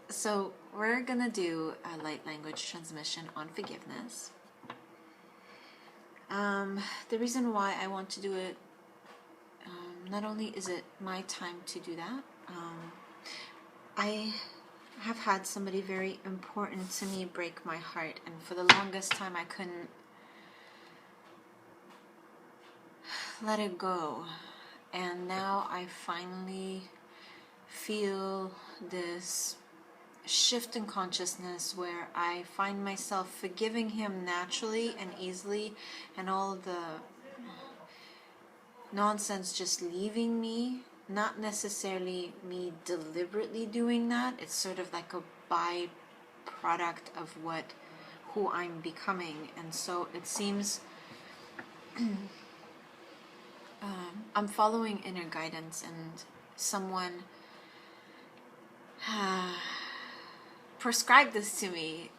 So we're gonna do a light language transmission on forgiveness. The reason why I want to do it, not only is it my time to do that, I have had somebody very important to me break my heart, and for the longest time I couldn't let it go. And now I finally feel this shift in consciousness where I find myself forgiving him naturally and easily, and all the nonsense just leaving me. Not necessarily me deliberately doing that. It's sort of like a byproduct of who I'm becoming. And so it seems I'm following inner guidance, and someone prescribed this to me.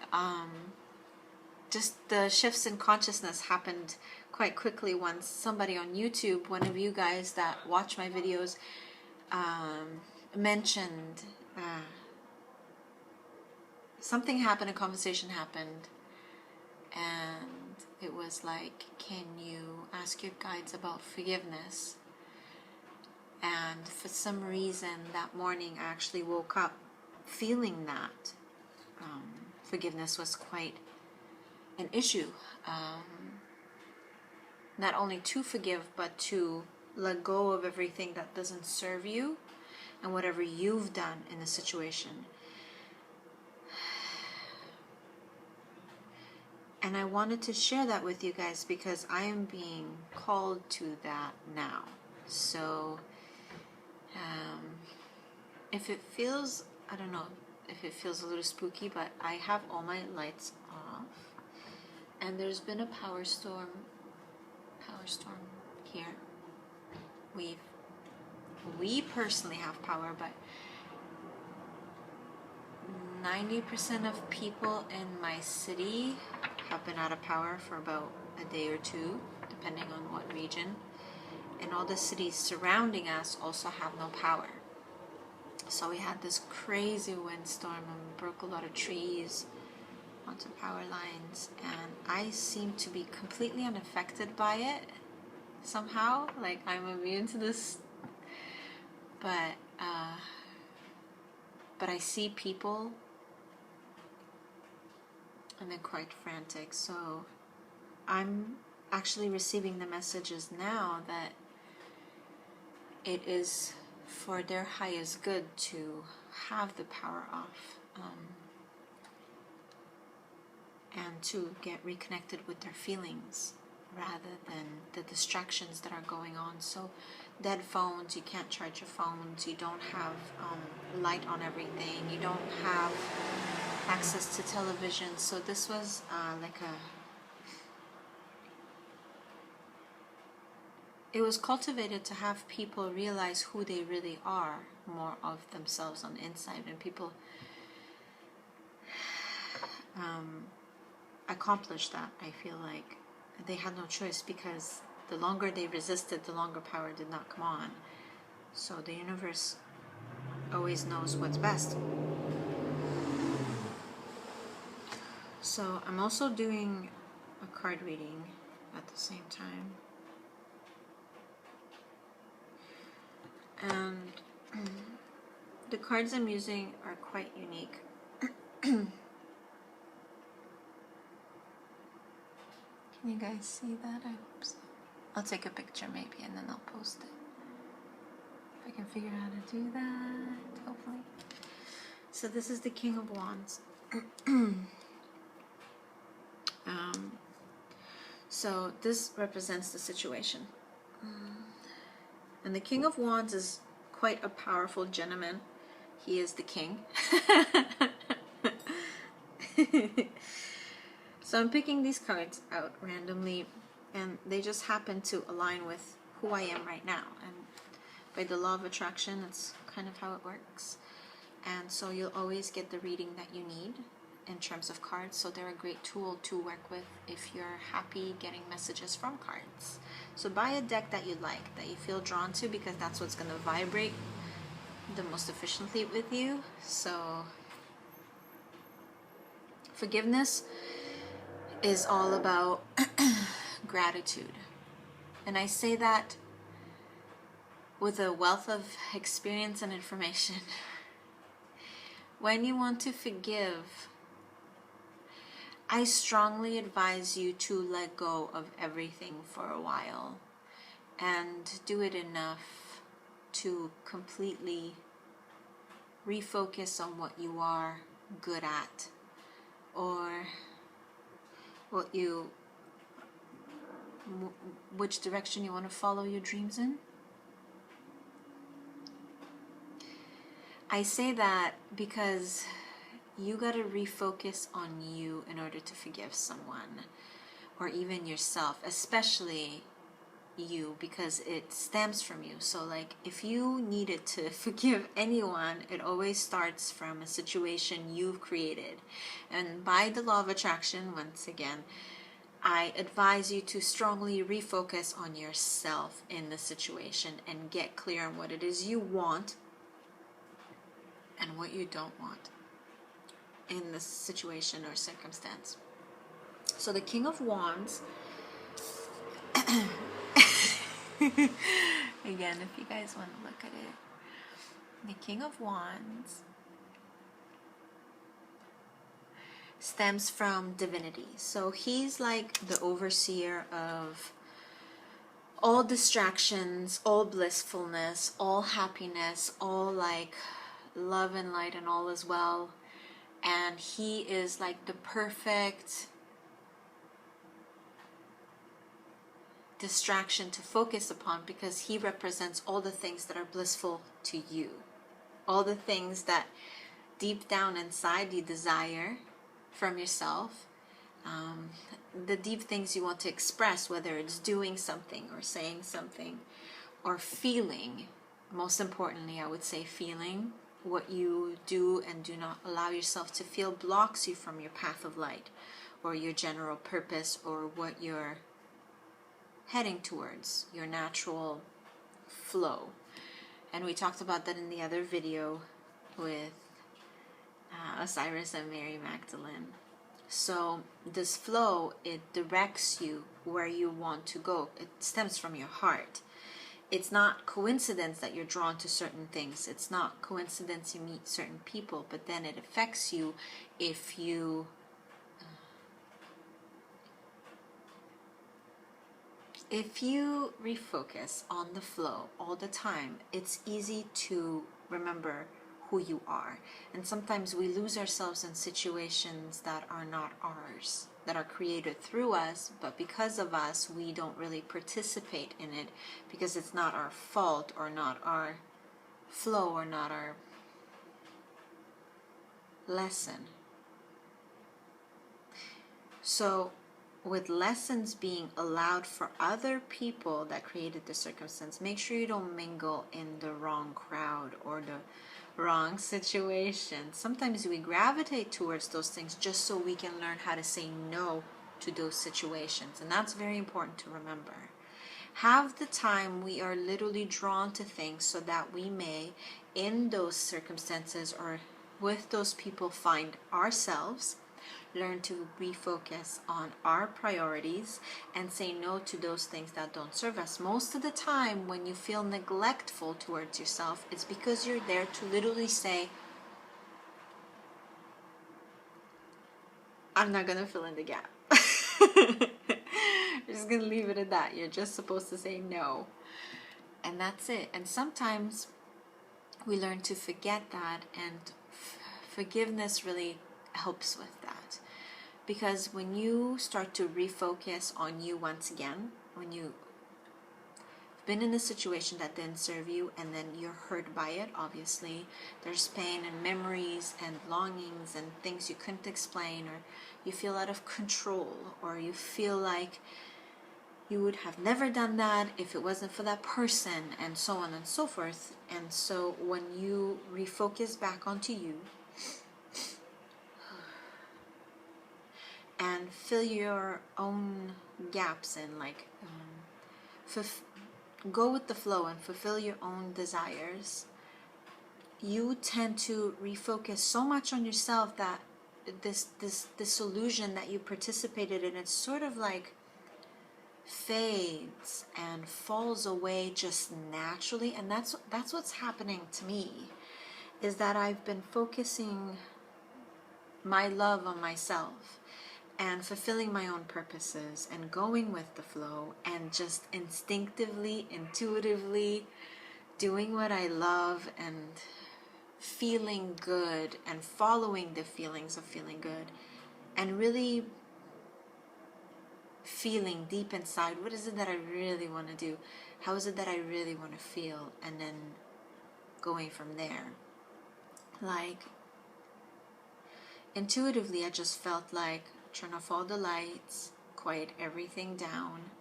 Just the shifts in consciousness happened quite quickly once somebody on YouTube, one of you guys that watch my videos, mentioned something happened, a conversation happened, and it was like, can you ask your guides about forgiveness? And for some reason that morning I actually woke up feeling that forgiveness was quite an issue. Not only to forgive, but to let go of everything that doesn't serve you and whatever you've done in the situation. And I wanted to share that with you guys because I am being called to that now. So if it feels, I don't know if it feels a little spooky, but I have all my lights off, and there's been a power storm here. We personally have power, but 90% of people in my city have been out of power for about a day or two, depending on what region. And all the cities surrounding us also have no power. So we had this crazy windstorm and broke a lot of trees onto power lines, and I seem to be completely unaffected by it somehow, like I'm immune to this. But I see people and they're quite frantic. So I'm actually receiving the messages now that it is for their highest good to have the power off, and to get reconnected with their feelings rather than the distractions that are going on. So dead phones, you can't charge your phones, you don't have light on everything, you don't have access to television. So this was it was cultivated to have people realize who they really are, more of themselves on the inside. And people accomplished that. I feel like they had no choice, because the longer they resisted, the longer power did not come on. So the universe always knows what's best. So I'm also doing a card reading at the same time. And the cards I'm using are quite unique. Can you guys see that? I hope so. I'll take a picture maybe and then I'll post it. If I can figure out how to do that, hopefully. So this is the King of Wands. So this represents the situation. And the King of Wands is quite a powerful gentleman. He is the king. So I'm picking these cards out randomly, and they just happen to align with who I am right now. And by the law of attraction, that's kind of how it works. And so you'll always get the reading that you need in terms of cards. So they're a great tool to work with if you're happy getting messages from cards. So buy a deck that you like, that you feel drawn to, because that's what's going to vibrate the most efficiently with you. So forgiveness is all about gratitude. And I say that with a wealth of experience and information. When you want to forgive, I strongly advise you to let go of everything for a while and do it enough to completely refocus on what you are good at, or which direction you want to follow your dreams in. I say that because you got to refocus on you in order to forgive someone, or even yourself, especially you, because it stems from you. So like, if you needed to forgive anyone, it always starts from a situation you've created. And by the law of attraction, once again, I advise you to strongly refocus on yourself in the situation and get clear on what it is you want and what you don't want in the situation or circumstance. So the King of Wands, again, if you guys want to look at it, the King of Wands stems from divinity. So he's like the overseer of all distractions, all blissfulness, all happiness, all like love and light and all is well. And he is like the perfect distraction to focus upon, because he represents all the things that are blissful to you, all the things that deep down inside you desire from yourself, the deep things you want to express, whether it's doing something or saying something or feeling. Most importantly, I would say feeling. What you do and do not allow yourself to feel blocks you from your path of light or your general purpose, or what you're heading towards, your natural flow. And we talked about that in the other video with Osiris and Mary Magdalene. So this flow, it directs you where you want to go. It stems from your heart. It's not coincidence that you're drawn to certain things. It's not coincidence you meet certain people, but then it affects you if you refocus on the flow all the time. It's easy to remember who you are. And sometimes we lose ourselves in situations that are not ours, that are created through us, but because of us, we don't really participate in it because it's not our fault, or not our flow, or not our lesson. So with lessons being allowed for other people that created the circumstance, make sure you don't mingle in the wrong crowd or the wrong situation. Sometimes we gravitate towards those things just so we can learn how to say no to those situations, and that's very important to remember. Half the time we are literally drawn to things so that we may, in those circumstances or with those people, find ourselves, learn to refocus on our priorities, and say no to those things that don't serve us. Most of the time when you feel neglectful towards yourself, it's because you're there to literally say, I'm not going to fill in the gap. You're just going to leave it at that. You're just supposed to say no. And that's it. And sometimes we learn to forget that, and forgiveness really helps with that. Because when you start to refocus on you once again, when you've been in a situation that didn't serve you and then you're hurt by it, obviously there's pain and memories and longings and things you couldn't explain, or you feel out of control, or you feel like you would have never done that if it wasn't for that person, and so on and so forth. And so when you refocus back onto you and fill your own gaps in, like go with the flow and fulfill your own desires, you tend to refocus so much on yourself that this illusion that you participated in, it's sort of like fades and falls away just naturally. And that's what's happening to me, is that I've been focusing my love on myself and fulfilling my own purposes and going with the flow and just instinctively, intuitively doing what I love and feeling good and following the feelings of feeling good and really feeling deep inside, what is it that I really want to do? How is it that I really want to feel? And then going from there. Like, intuitively, I just felt like turn off all the lights, quiet everything down.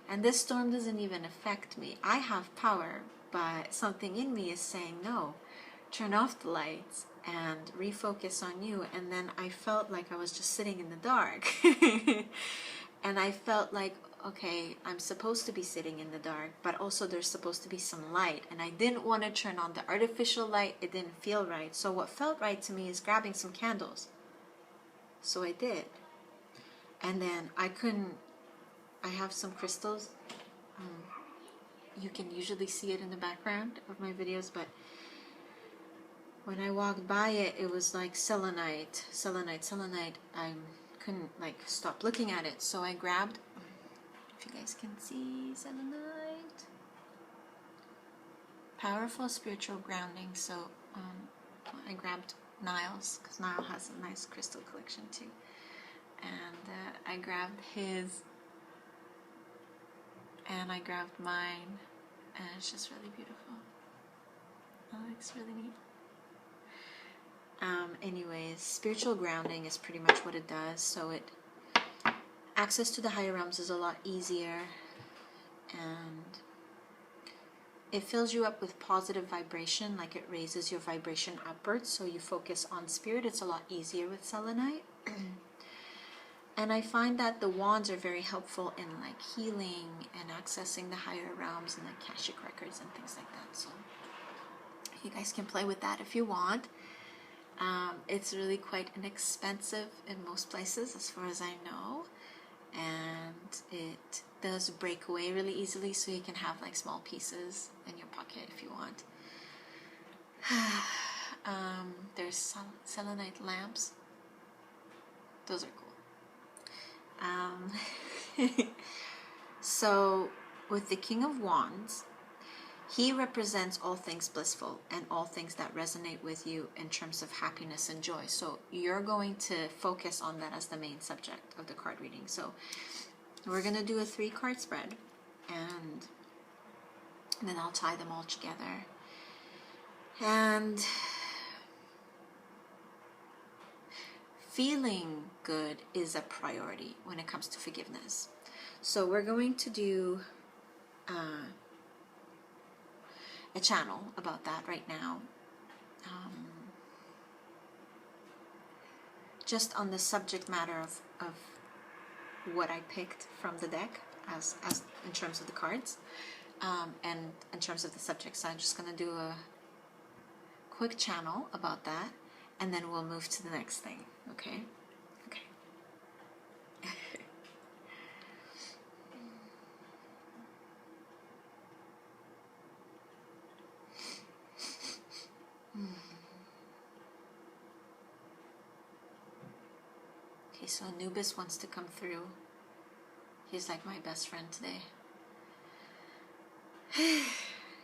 And this storm doesn't even affect me. I have power, but something in me is saying, no, turn off the lights and refocus on you. And then I felt like I was just sitting in the dark. And I felt like, okay, I'm supposed to be sitting in the dark, but also there's supposed to be some light. And I didn't want to turn on the artificial light. It didn't feel right. So what felt right to me is grabbing some candles. So I did. And then I have some crystals. You can usually see it in the background of my videos, but when I walked by it, it was like selenite. I couldn't like stop looking at it, so I grabbed, if you guys can see, selenite. Powerful spiritual grounding. So I grabbed Niall's, because Niall has a nice crystal collection too. And I grabbed his, and I grabbed mine, and it's just really beautiful. That looks really neat. Anyways, spiritual grounding is pretty much what it does. So access to the higher realms is a lot easier, and it fills you up with positive vibration, like it raises your vibration upwards, so you focus on spirit. It's a lot easier with selenite. And I find that the wands are very helpful in like healing and accessing the higher realms and the Akashic records and things like that. So you guys can play with that if you want. It's really quite inexpensive in most places as far as I know, and it does break away really easily, so you can have like small pieces in your pocket if you want. There's selenite lamps. Those are cool. So with the King of Wands, he represents all things blissful and all things that resonate with you in terms of happiness and joy. So you're going to focus on that as the main subject of the card reading. So we're going to do a 3-card spread, and then I'll tie them all together. And feeling good is a priority when it comes to forgiveness. So we're going to do a channel about that right now, just on the subject matter of what I picked from the deck as in terms of the cards, and in terms of the subject. So I'm just going to do a quick channel about that, and then we'll move to the next thing. Okay. Okay, so Anubis wants to come through. He's like my best friend today.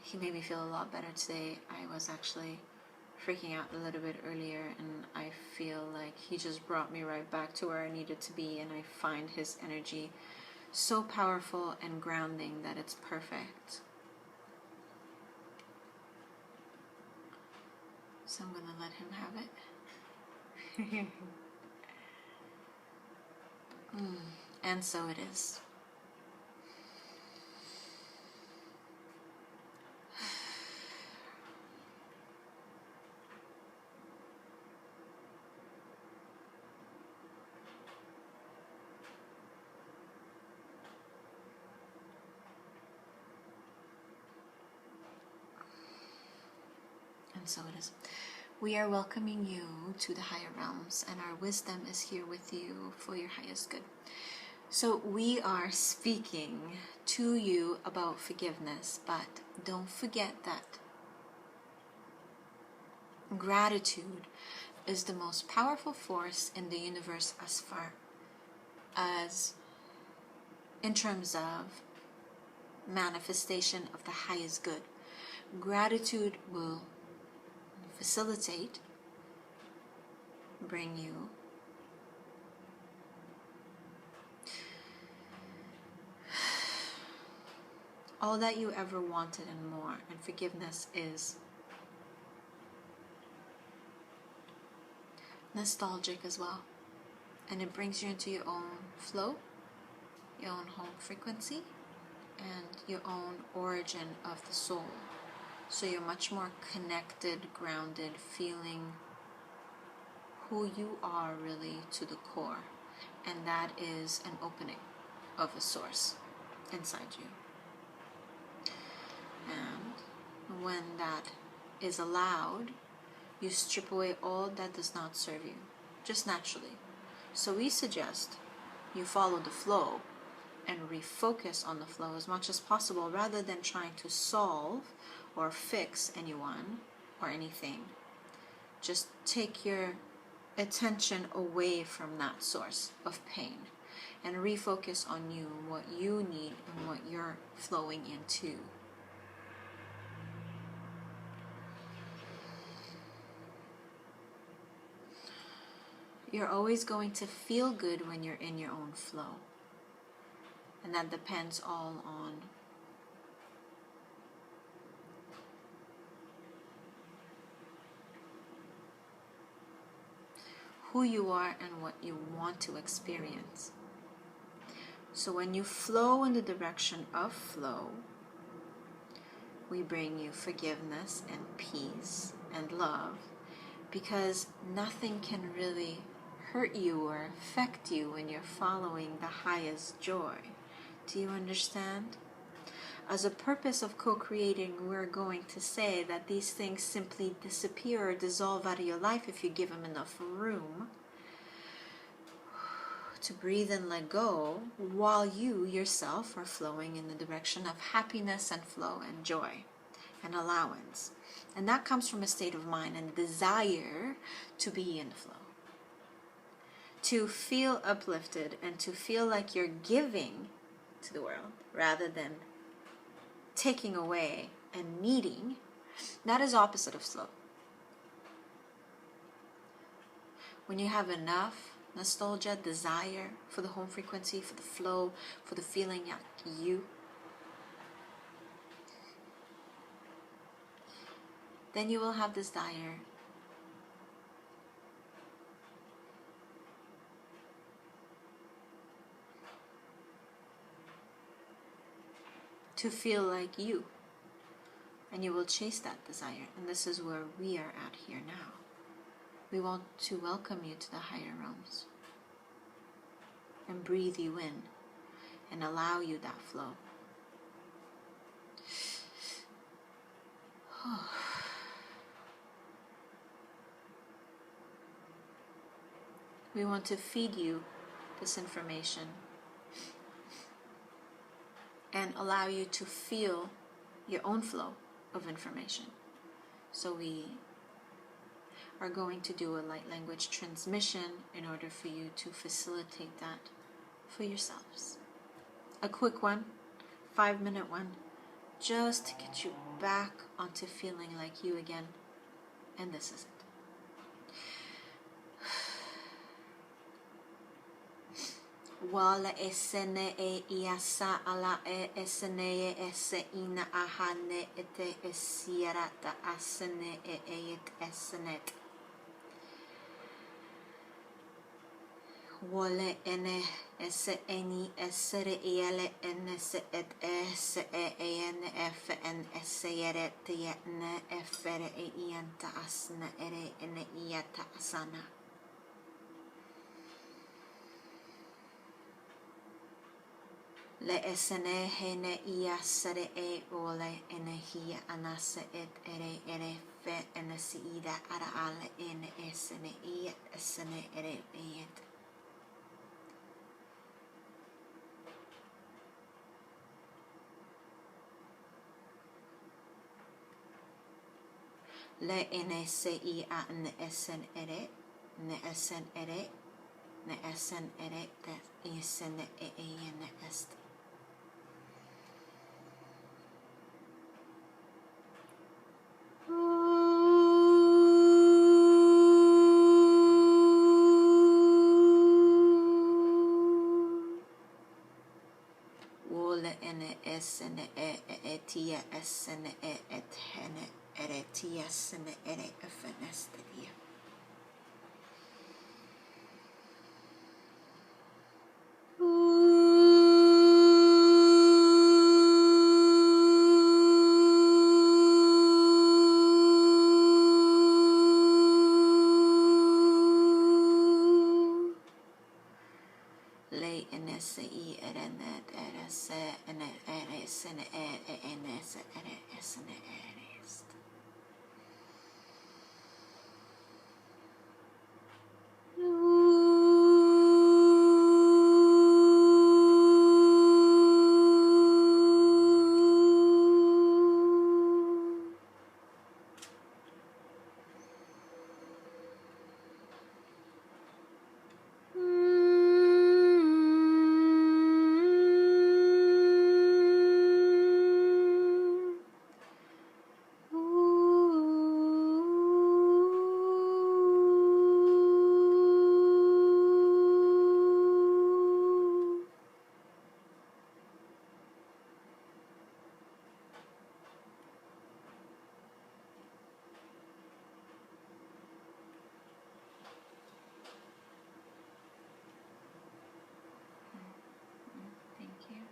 He made me feel a lot better today. I was actually freaking out a little bit earlier, and I feel like he just brought me right back to where I needed to be, and I find his energy so powerful and grounding that it's perfect. So I'm going to let him have it. And so it is. And And so it is. We are welcoming you to the higher realms, and our wisdom is here with you for your highest good. So we are speaking to you about forgiveness, but don't forget that gratitude is the most powerful force in the universe as far as in terms of manifestation of the highest good. Gratitude will facilitate, bring you all that you ever wanted and more. And forgiveness is nostalgic as well. And it brings you into your own flow, your own home frequency, and your own origin of the soul. So you're much more connected, grounded, feeling who you are really to the core. And that is an opening of a source inside you. And when that is allowed, you strip away all that does not serve you, just naturally. So we suggest you follow the flow and refocus on the flow as much as possible, rather than trying to solve or fix anyone or anything. Just take your attention away from that source of pain and refocus on you, what you need and what you're flowing into. You're always going to feel good when you're in your own flow. And that depends all on who you are and what you want to experience. So when you flow in the direction of flow, we bring you forgiveness and peace and love, because nothing can really hurt you or affect you when you're following the highest joy. Do you understand? As a purpose of co-creating, we're going to say that these things simply disappear or dissolve out of your life if you give them enough room to breathe and let go, while you yourself are flowing in the direction of happiness and flow and joy and allowance. And that comes from a state of mind and desire to be in the flow, to feel uplifted and to feel like you're giving to the world rather than taking away and needing. That is opposite of slow. When you have enough nostalgia, desire for the home frequency, for the flow, for the feeling like you, then you will have this desire to feel like you, and you will chase that desire. And this is where we are at here now. We want to welcome you to the higher realms and breathe you in and allow you that flow. We want to feed you this information and allow you to feel your own flow of information. So we are going to do a light language transmission in order for you to facilitate that for yourselves. A quick one, 5-minute one, just to get you back onto feeling like you again. And this is it. Wala esene e iasa ala e esene ese ina ahane ete esierata asene e et esenet. Wale ene ese eni esere iele ene se et ese e ene f en esere te ne efere e ianta asna ere ene iata asana. Le esene hene ia sere e ole ene hia anase et ere fe ene si ida ara ale ene esene ia esene ere et. Le ene se I a ne esen ere ne esen ere ne esen ere te esene e ene est. Wole ene esene e tia esene et hene ere tia esene ere efenesteria. Le ene se I ere net ere se ene ere sene ene se ere esene ere est. Thank you.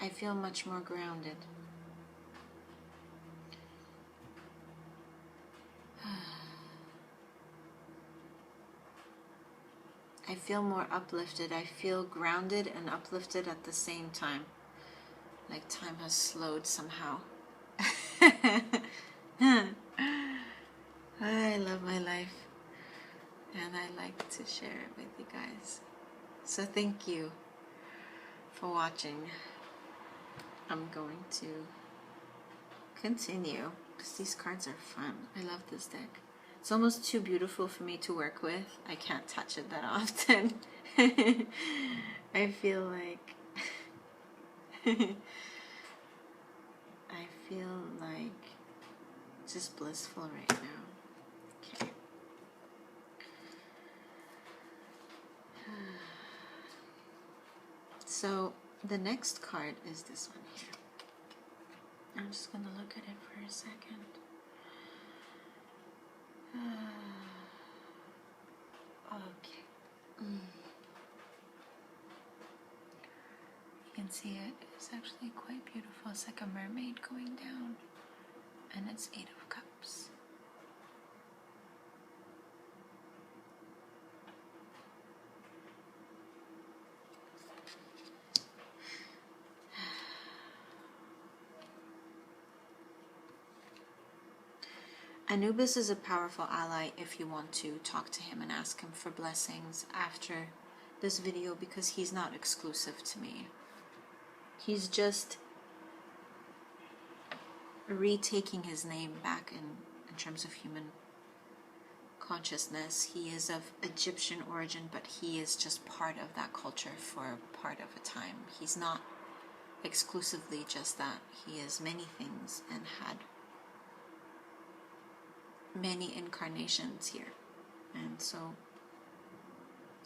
I feel much more grounded. I feel more uplifted. I feel grounded and uplifted at the same time. Like time has slowed somehow. I love my life. And I like to share it with you guys. So thank you for watching. I'm going to continue because these cards are fun. I love this deck. It's almost too beautiful for me to work with. I can't touch it that often. I feel like I feel like just blissful right now. Okay. So the next card is this one here. I'm just gonna look at it for a second. Okay. You can see it. It's actually quite beautiful. It's like a mermaid going down, and it's 8 of Cups. Anubis is a powerful ally if you want to talk to him and ask him for blessings after this video, because he's not exclusive to me. He's just retaking his name back in terms of human consciousness. He is of Egyptian origin, but he is just part of that culture for part of a time. He's not exclusively just that. He is many things and had many incarnations here, and so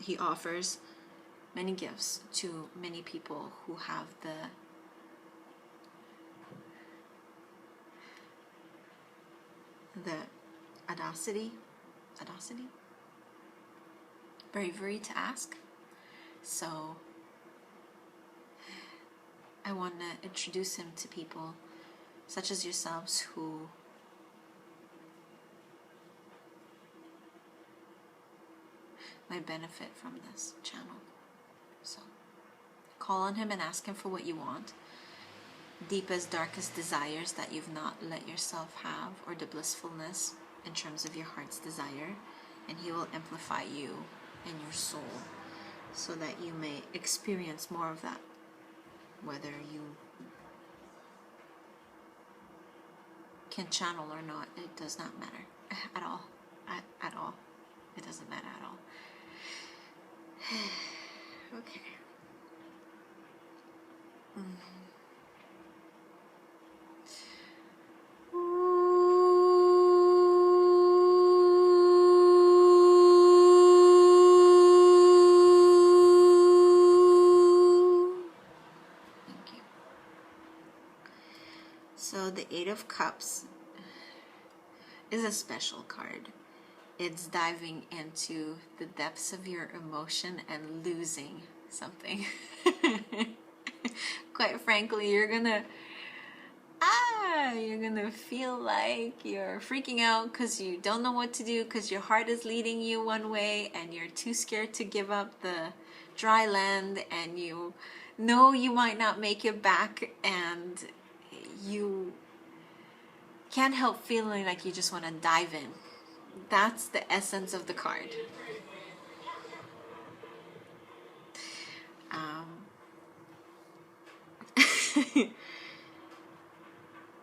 he offers many gifts to many people who have the audacity, bravery to ask. So I want to introduce him to people such as yourselves who might benefit from this channel. So call on him and ask him for what you want. Deepest, darkest desires that you've not let yourself have, or the blissfulness in terms of your heart's desire, and he will amplify you and your soul so that you may experience more of that, whether you can channel or not. It does not matter at all. At all. It doesn't matter at all. Okay. Thank you. So the Eight of Cups is a special card. It's diving into the depths of your emotion and losing something. Quite frankly, you're gonna feel like you're freaking out because you don't know what to do, because your heart is leading you one way and you're too scared to give up the dry land, and you know you might not make it back, and you can't help feeling like you just want to dive in. That's the essence of the card.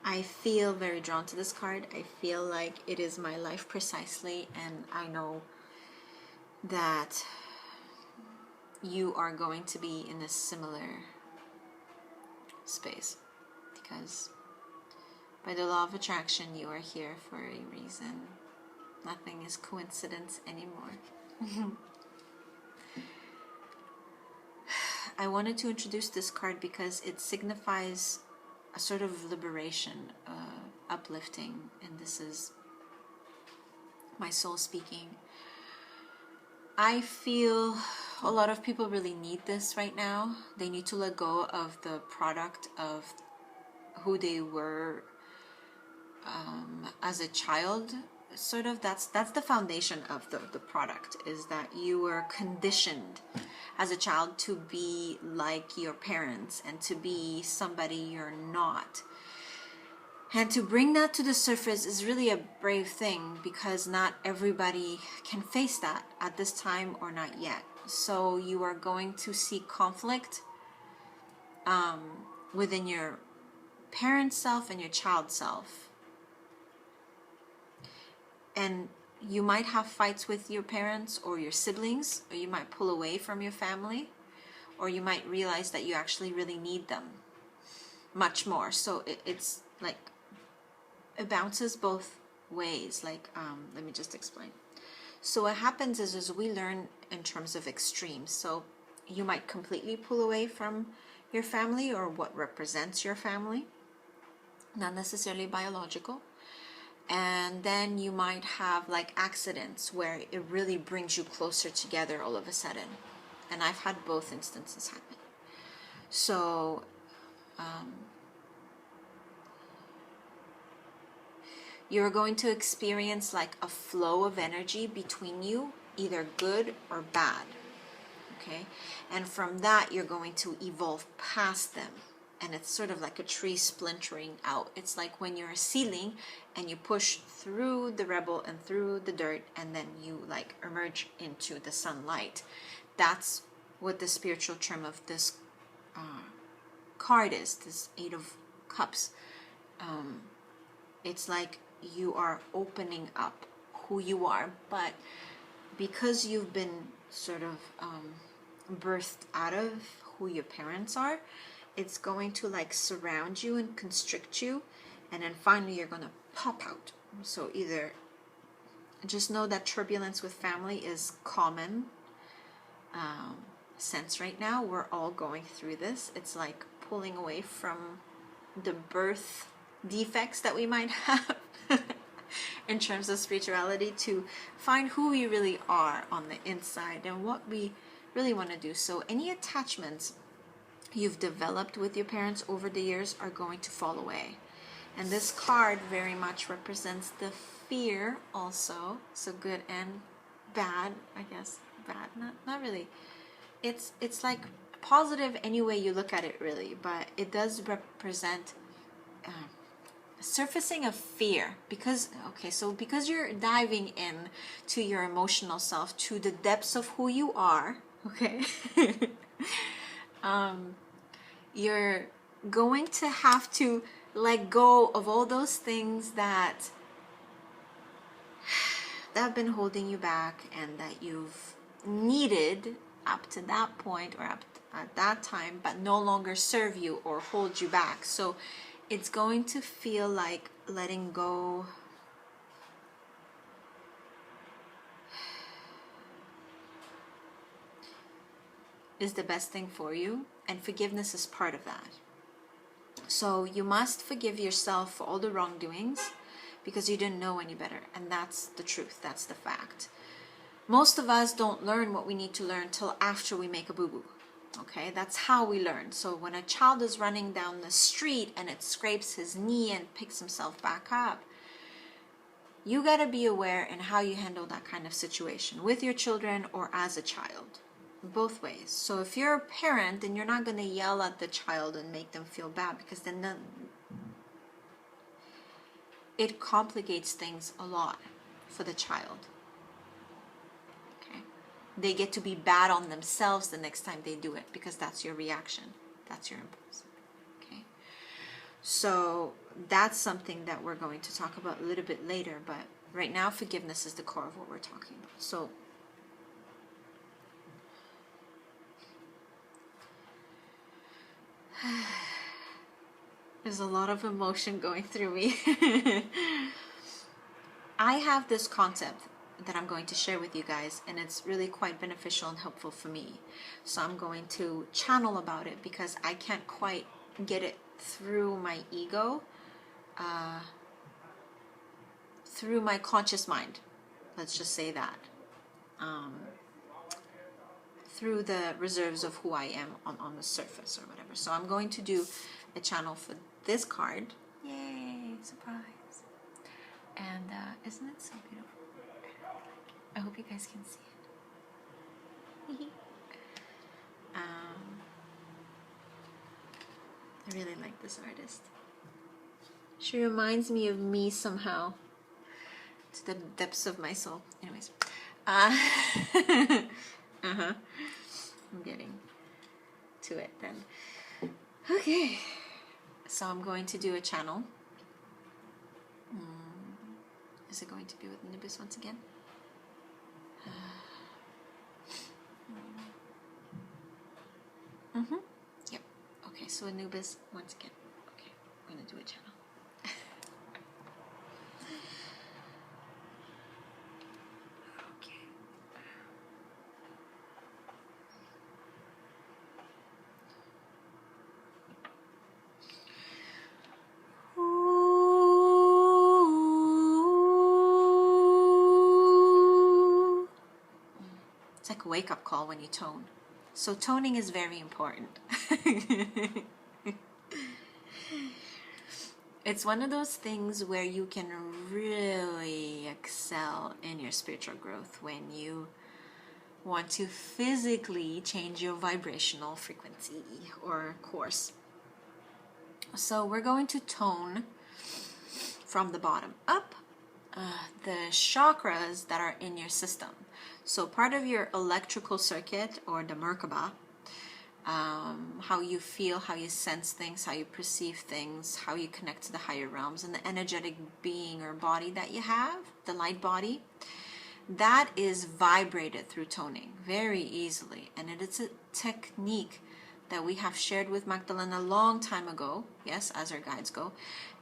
I feel very drawn to this card. I feel like it is my life precisely, and I know that you are going to be in a similar space, because by the law of attraction, you are here for a reason. Nothing is coincidence anymore. I wanted to introduce this card because it signifies a sort of liberation, uplifting, and this is my soul speaking. I feel a lot of people really need this right now. They need to let go of the product of who they were as a child. Sort of that's the foundation of the product, is that you were conditioned as a child to be like your parents and to be somebody you're not. And to bring that to the surface is really a brave thing, because not everybody can face that at this time, or not yet. So you are going to see conflict within your parent self and your child self. And you might have fights with your parents or your siblings, or you might pull away from your family, or you might realize that you actually really need them much more. So it's like, it bounces both ways. Like, let me just explain. So what happens is we learn in terms of extremes. So you might completely pull away from your family or what represents your family, not necessarily biological. And then you might have like accidents where it really brings you closer together all of a sudden. And I've had both instances happen. So you're going to experience like a flow of energy between you, either good or bad. Okay? And from that, you're going to evolve past them. And it's sort of like a tree splintering out. It's like when you're a ceiling and you push through the rubble and through the dirt, and then you like emerge into the sunlight. That's what the spiritual term of this card is, this Eight of Cups. It's like you are opening up who you are, but because you've been sort of birthed out of who your parents are, it's going to like surround you and constrict you, and then finally you're going to pop out. So either just know that turbulence with family is common sense right now. We're all going through this. It's like pulling away from the birth defects that we might have in terms of spirituality, to find who we really are on the inside and what we really want to do. So any attachments you've developed with your parents over the years are going to fall away. And this card very much represents the fear also. So good and bad, I guess. Bad, not really. It's like positive any way you look at it, really, but it does represent surfacing of fear, because because you're diving in to your emotional self, to the depths of who you are, okay. You're going to have to let go of all those things that have been holding you back and that you've needed up to that point or up at that time, but no longer serve you or hold you back. So it's going to feel like letting go is the best thing for you, and forgiveness is part of that. So you must forgive yourself for all the wrongdoings because you didn't know any better, and that's the truth, that's the fact. Most of us don't learn what we need to learn till after we make a boo-boo. Okay, that's how we learn. So when a child is running down the street and it scrapes his knee and picks himself back up, you got to be aware in how you handle that kind of situation with your children or as a child, both ways. So if you're a parent, then you're not going to yell at the child and make them feel bad, because then it complicates things a lot for the child. They get to be bad on themselves the next time they do it, because that's your reaction. That's your impulse. Okay. So that's something that we're going to talk about a little bit later, but right now forgiveness is the core of what we're talking about. So there's a lot of emotion going through me. I have this concept that I'm going to share with you guys, and it's really quite beneficial and helpful for me. So I'm going to channel about it because I can't quite get it through my ego, through my conscious mind. Let's just say that. Through the reserves of who I am on the surface or whatever. So I'm going to do a channel for this card. Yay, surprise. And isn't it so beautiful? I hope you guys can see it. I really like this artist. She reminds me of me somehow, to the depths of my soul. Anyways, I'm getting to it then. Okay, so I'm going to do a channel. Is it going to be with Anubis once again? Yep. Okay, so Anubis once again. Okay, I'm gonna do a channel. Okay. It's like a wake-up call when you tone. So toning is very important. It's one of those things where you can really excel in your spiritual growth when you want to physically change your vibrational frequency or course. So we're going to tone from the bottom up the chakras that are in your system. So part of your electrical circuit, or the Merkaba, how you feel, how you sense things, how you perceive things, how you connect to the higher realms, and the energetic being or body that you have, the light body, that is vibrated through toning very easily. And it is a technique that we have shared with Magdalena a long time ago, yes, as our guides go,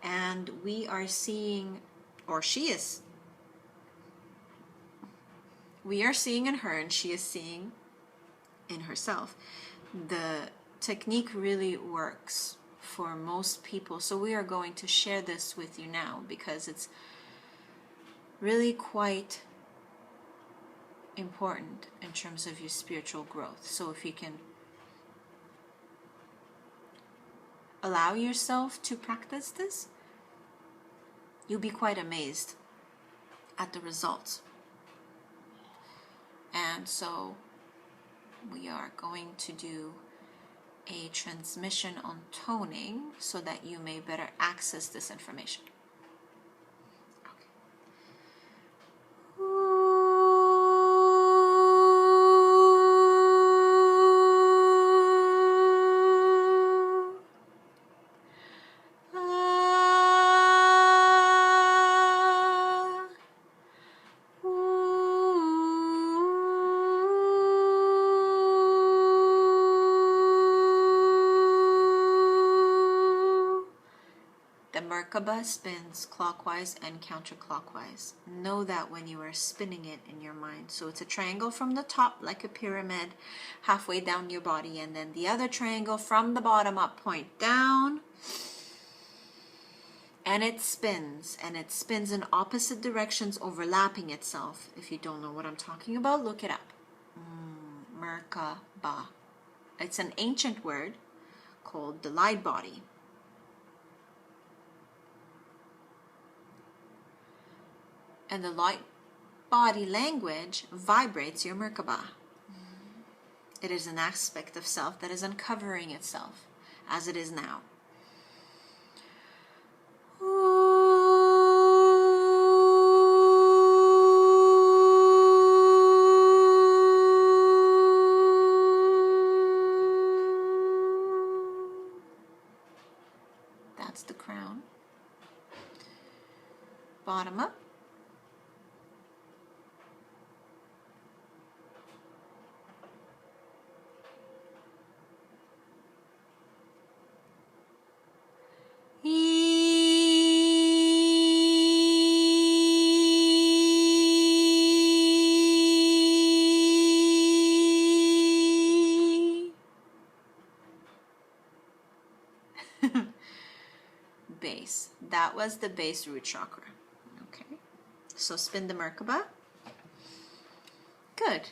and we are seeing, or she is, we are seeing in her and she is seeing in herself. The technique really works for most people. So we are going to share this with you now because it's really quite important in terms of your spiritual growth. So if you can allow yourself to practice this, you'll be quite amazed at the results. And so we are going to do a transmission on toning so that you may better access this information. Okay. The Merkaba spins clockwise and counterclockwise. Know that when you are spinning it in your mind. So it's a triangle from the top like a pyramid halfway down your body, and then the other triangle from the bottom up, point down, and it spins in opposite directions, overlapping itself. If you don't know what I'm talking about, look it up. Merkaba. It's an ancient word called the light body. And the light body language vibrates your Merkaba. It is an aspect of self that is uncovering itself as it is now. That's the crown. Bottom up. Base. That was the base root chakra. Okay. So spin the Merkaba. Good.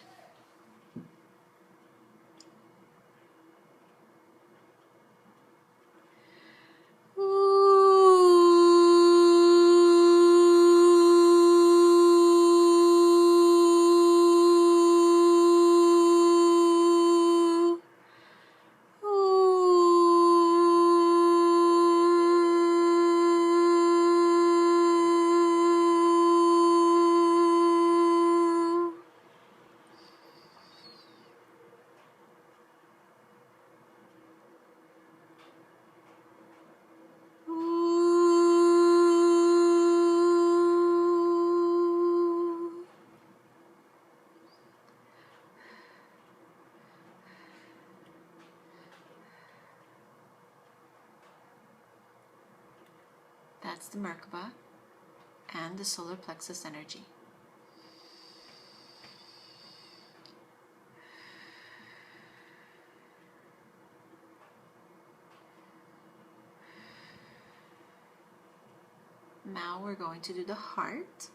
That's the Merkaba and the solar plexus energy. Now we're going to do the heart.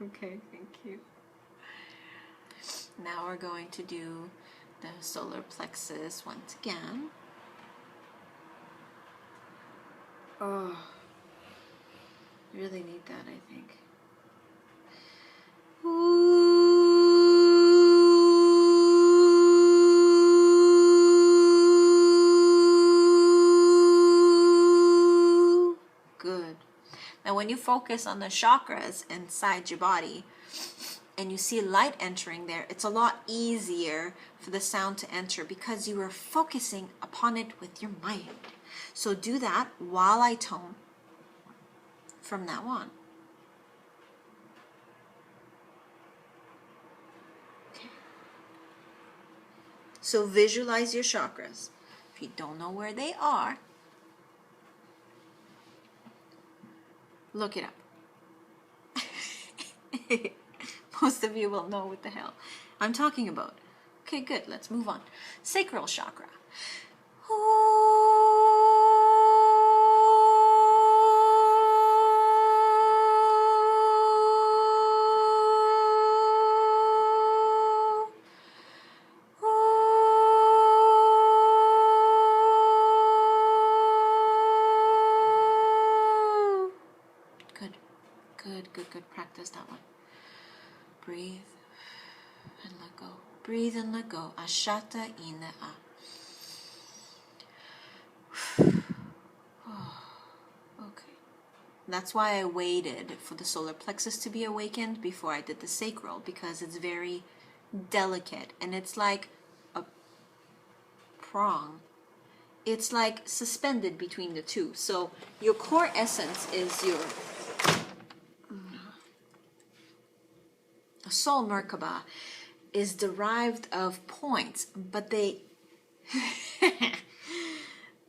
Okay, thank you. Now we're going to do the solar plexus once again. Oh, really need that, I think. Good. Now when you focus on the chakras inside your body and you see light entering there, it's a lot easier for the sound to enter because you are focusing upon it with your mind. So do that while I tone from now on. Okay. So visualize your chakras. If you don't know where they are, look it up. Most of you will know what the hell I'm talking about. Okay, good. Let's move on. Sacral chakra. Good, good, good, good. Practice that one. Breathe and let go. Breathe and let go. Ashata ina a. Okay. That's why I waited for the solar plexus to be awakened before I did the sacral, because it's very delicate and it's like a prong. It's like suspended between the two. So your core essence is your soul Merkaba is derived of points, but they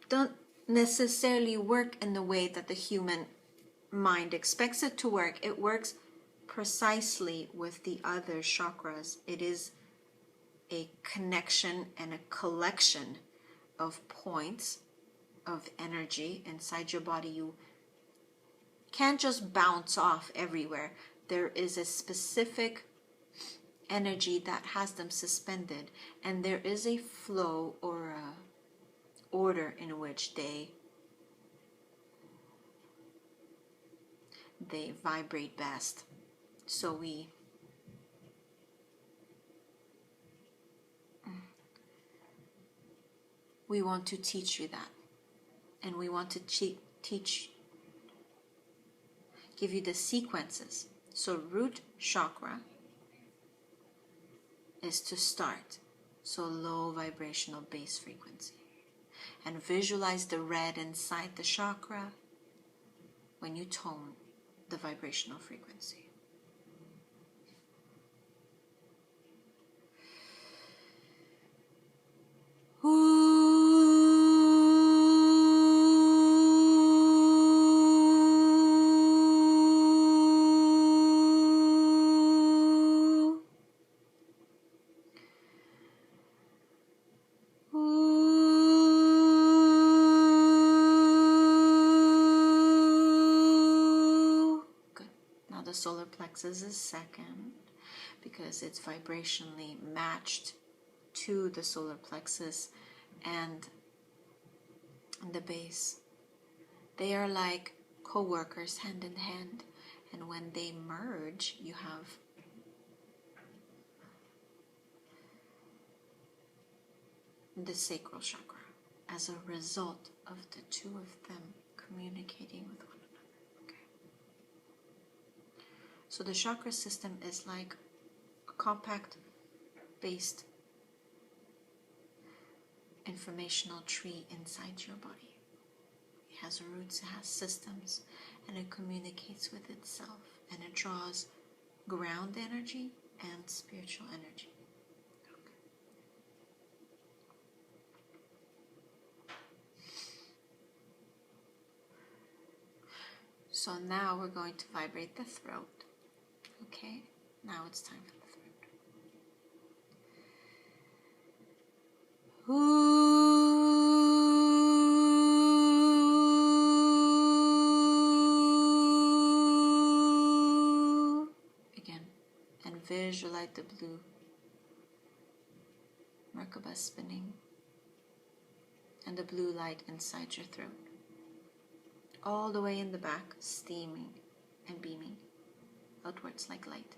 don't necessarily work in the way that the human mind expects it to work. It works precisely with the other chakras. It is a connection and a collection of points of energy inside your body. You can't just bounce off everywhere. There is a specific energy that has them suspended, and there is a flow or a order in which they vibrate best. So we want to teach you that, and we want to give you the sequences. So root chakra is to start, so low vibrational base frequency, and visualize the red inside the chakra when you tone the vibrational frequency. The solar plexus is second because it's vibrationally matched to the solar plexus and the base. They are like co-workers hand in hand, and when they merge, you have the sacral chakra as a result of the two of them communicating with one another. So the chakra system is like a compact based informational tree inside your body. It has roots, it has systems, and it communicates with itself, and it draws ground energy and spiritual energy. Okay. So now we're going to vibrate the throat. Okay, now it's time for the throat. Ooh. Again, and visualize the blue Merkaba spinning and the blue light inside your throat, all the way in the back, steaming and beaming outwards like light.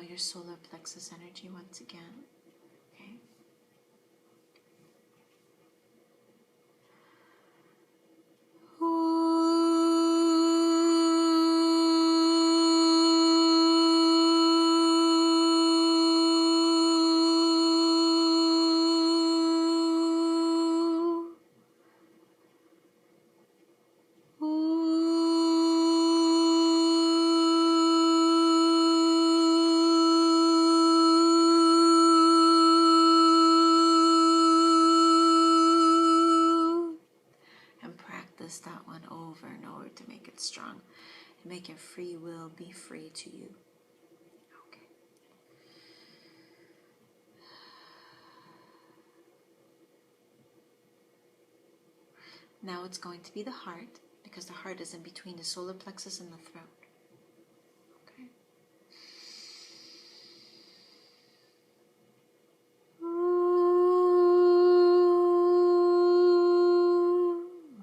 your solar plexus energy once again. Okay. That one over and over to make it strong and make your free will be free to you. Okay. Now it's going to be the heart, because the heart is in between the solar plexus and the throat. Okay.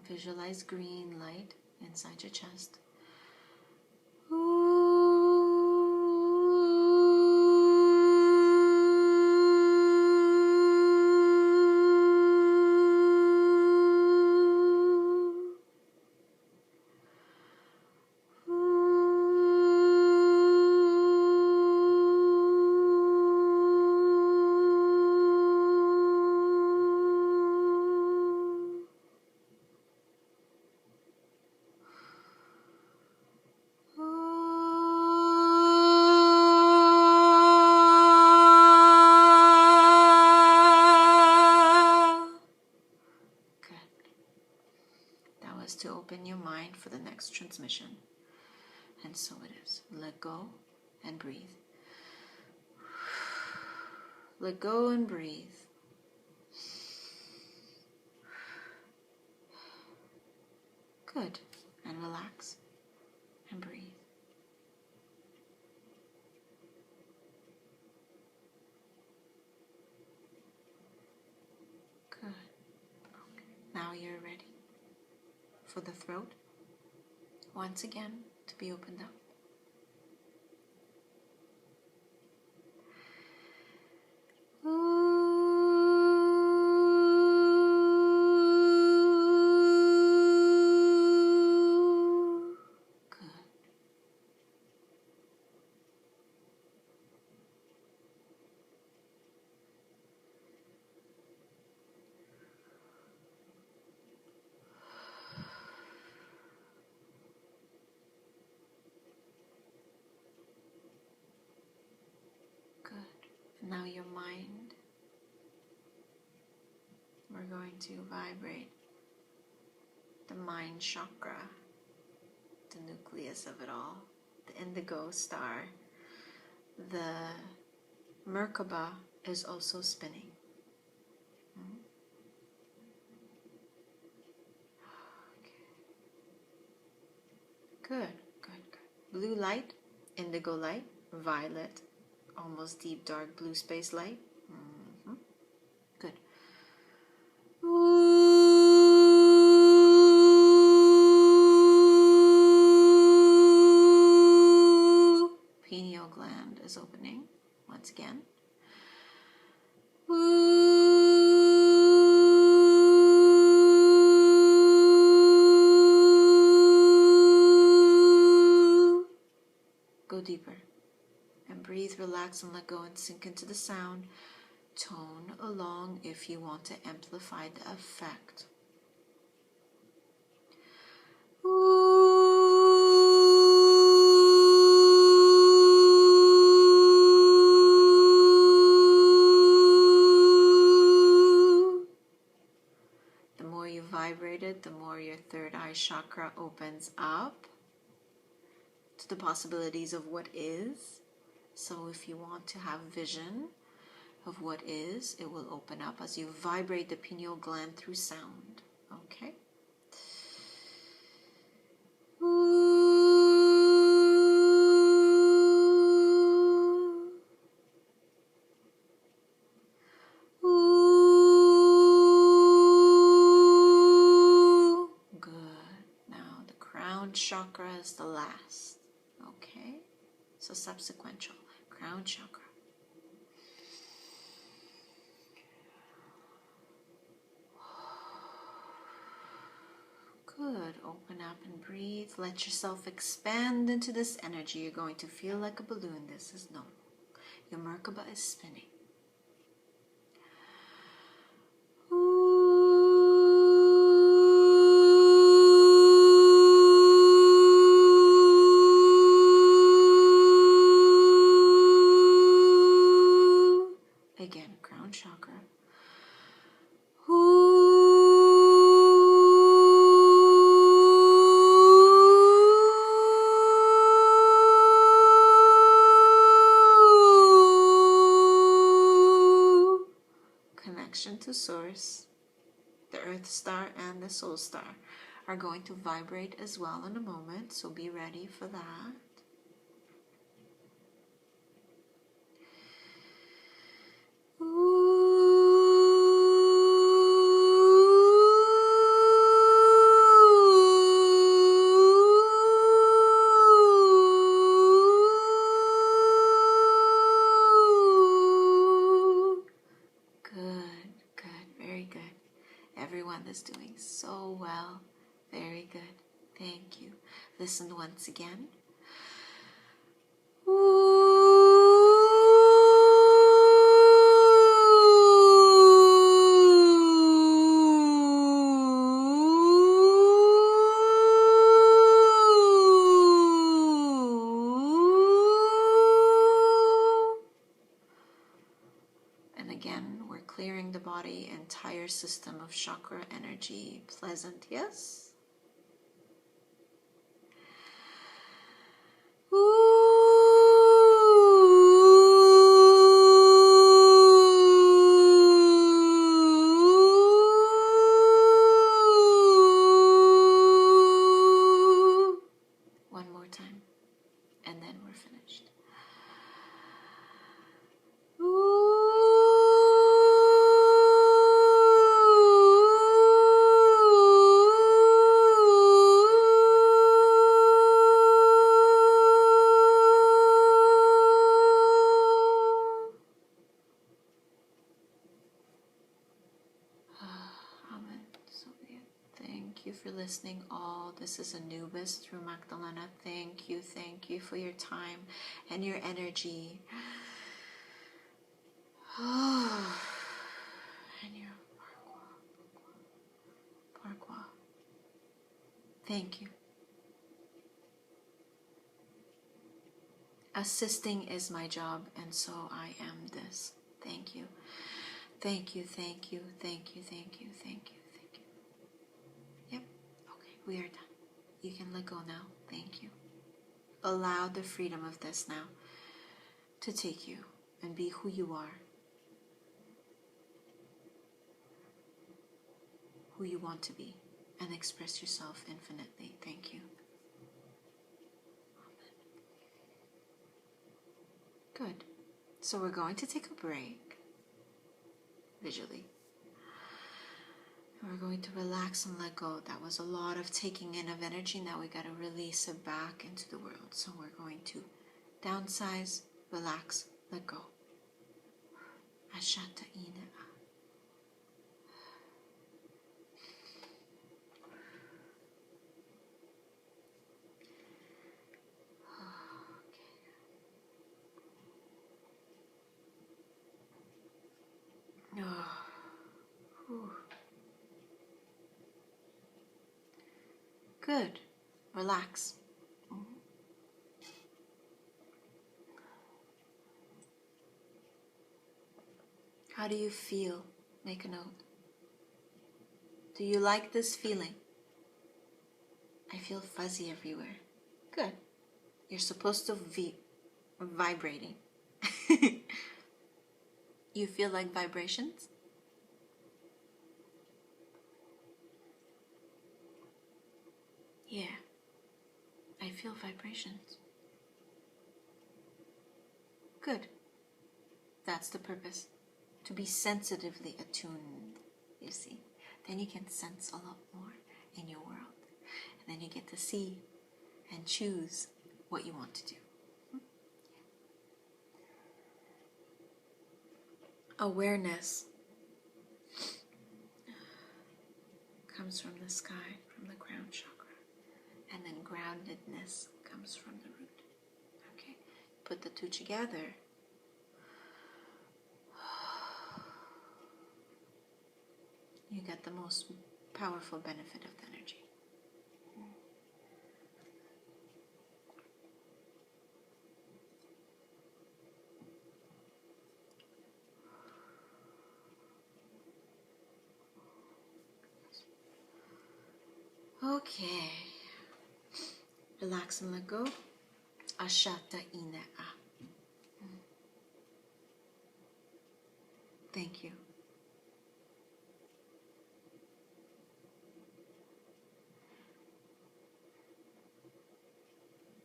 Visualize green light inside your chest. To open your mind for the next transmission. And so it is. Let go and breathe. Let go and breathe. Good. And relax and breathe. Good. Okay. Now you're ready for the throat, once again, to be opened up. Now your mind, we're going to vibrate the mind chakra, the nucleus of it all, the indigo star. The Merkaba is also spinning. Okay. Good, good, good. Blue light, indigo light, violet, almost deep dark blue space light. Good. Pineal gland is opening once again. Go deeper. And breathe, relax, and let go and sink into the sound. Tone along if you want to amplify the effect. The more you vibrate it, the more your third eye chakra opens up to the possibilities of what is. So if you want to have vision of what is, it will open up as you vibrate the pineal gland through sound. Okay? Good. Now the crown chakra is the last. Okay? So subsequential. crown chakra. Good. Open up and breathe. Let yourself expand into this energy. You're going to feel like a balloon. This is normal. Your Merkaba is spinning. Again, crown chakra. Connection to source. The earth star and the soul star are going to vibrate as well in a moment, so be ready for that. Everyone is doing so well. Very good. Thank you. Listen once again. Clearing the body, entire system of chakra energy. Pleasant, yes? One more time, and then we're finished. Thank you for listening all. This is Anubis through Magdalena. Thank you for your time and your energy. And your Parqua. Thank you. Assisting is my job, and so I am this. Thank you. Thank you. Yep. Okay, we are done. You can let go now. Thank you. Allow the freedom of this now to take you and be who you are. Who you want to be, and express yourself infinitely. Thank you. Good. So we're going to take a break, visually. We're going to relax and let go. That was a lot of taking in of energy. Now we got to release it back into the world. So we're going to downsize, relax, let go. Ashata ina. Good. Relax. How do you feel? Make a note. Do you like this feeling? I feel fuzzy everywhere. Good. You're supposed to be vibrating. You feel like vibrations? Yeah, I feel vibrations. Good. That's the purpose. To be sensitively attuned, you see. Then you can sense a lot more in your world. And then you get to see and choose what you want to do. Awareness comes from the sky, from the crown chakra, and then groundedness comes from the root. Okay, put the two together. You get the most powerful benefit of the energy. Okay, relax and let go. Ashata Inea. Thank you.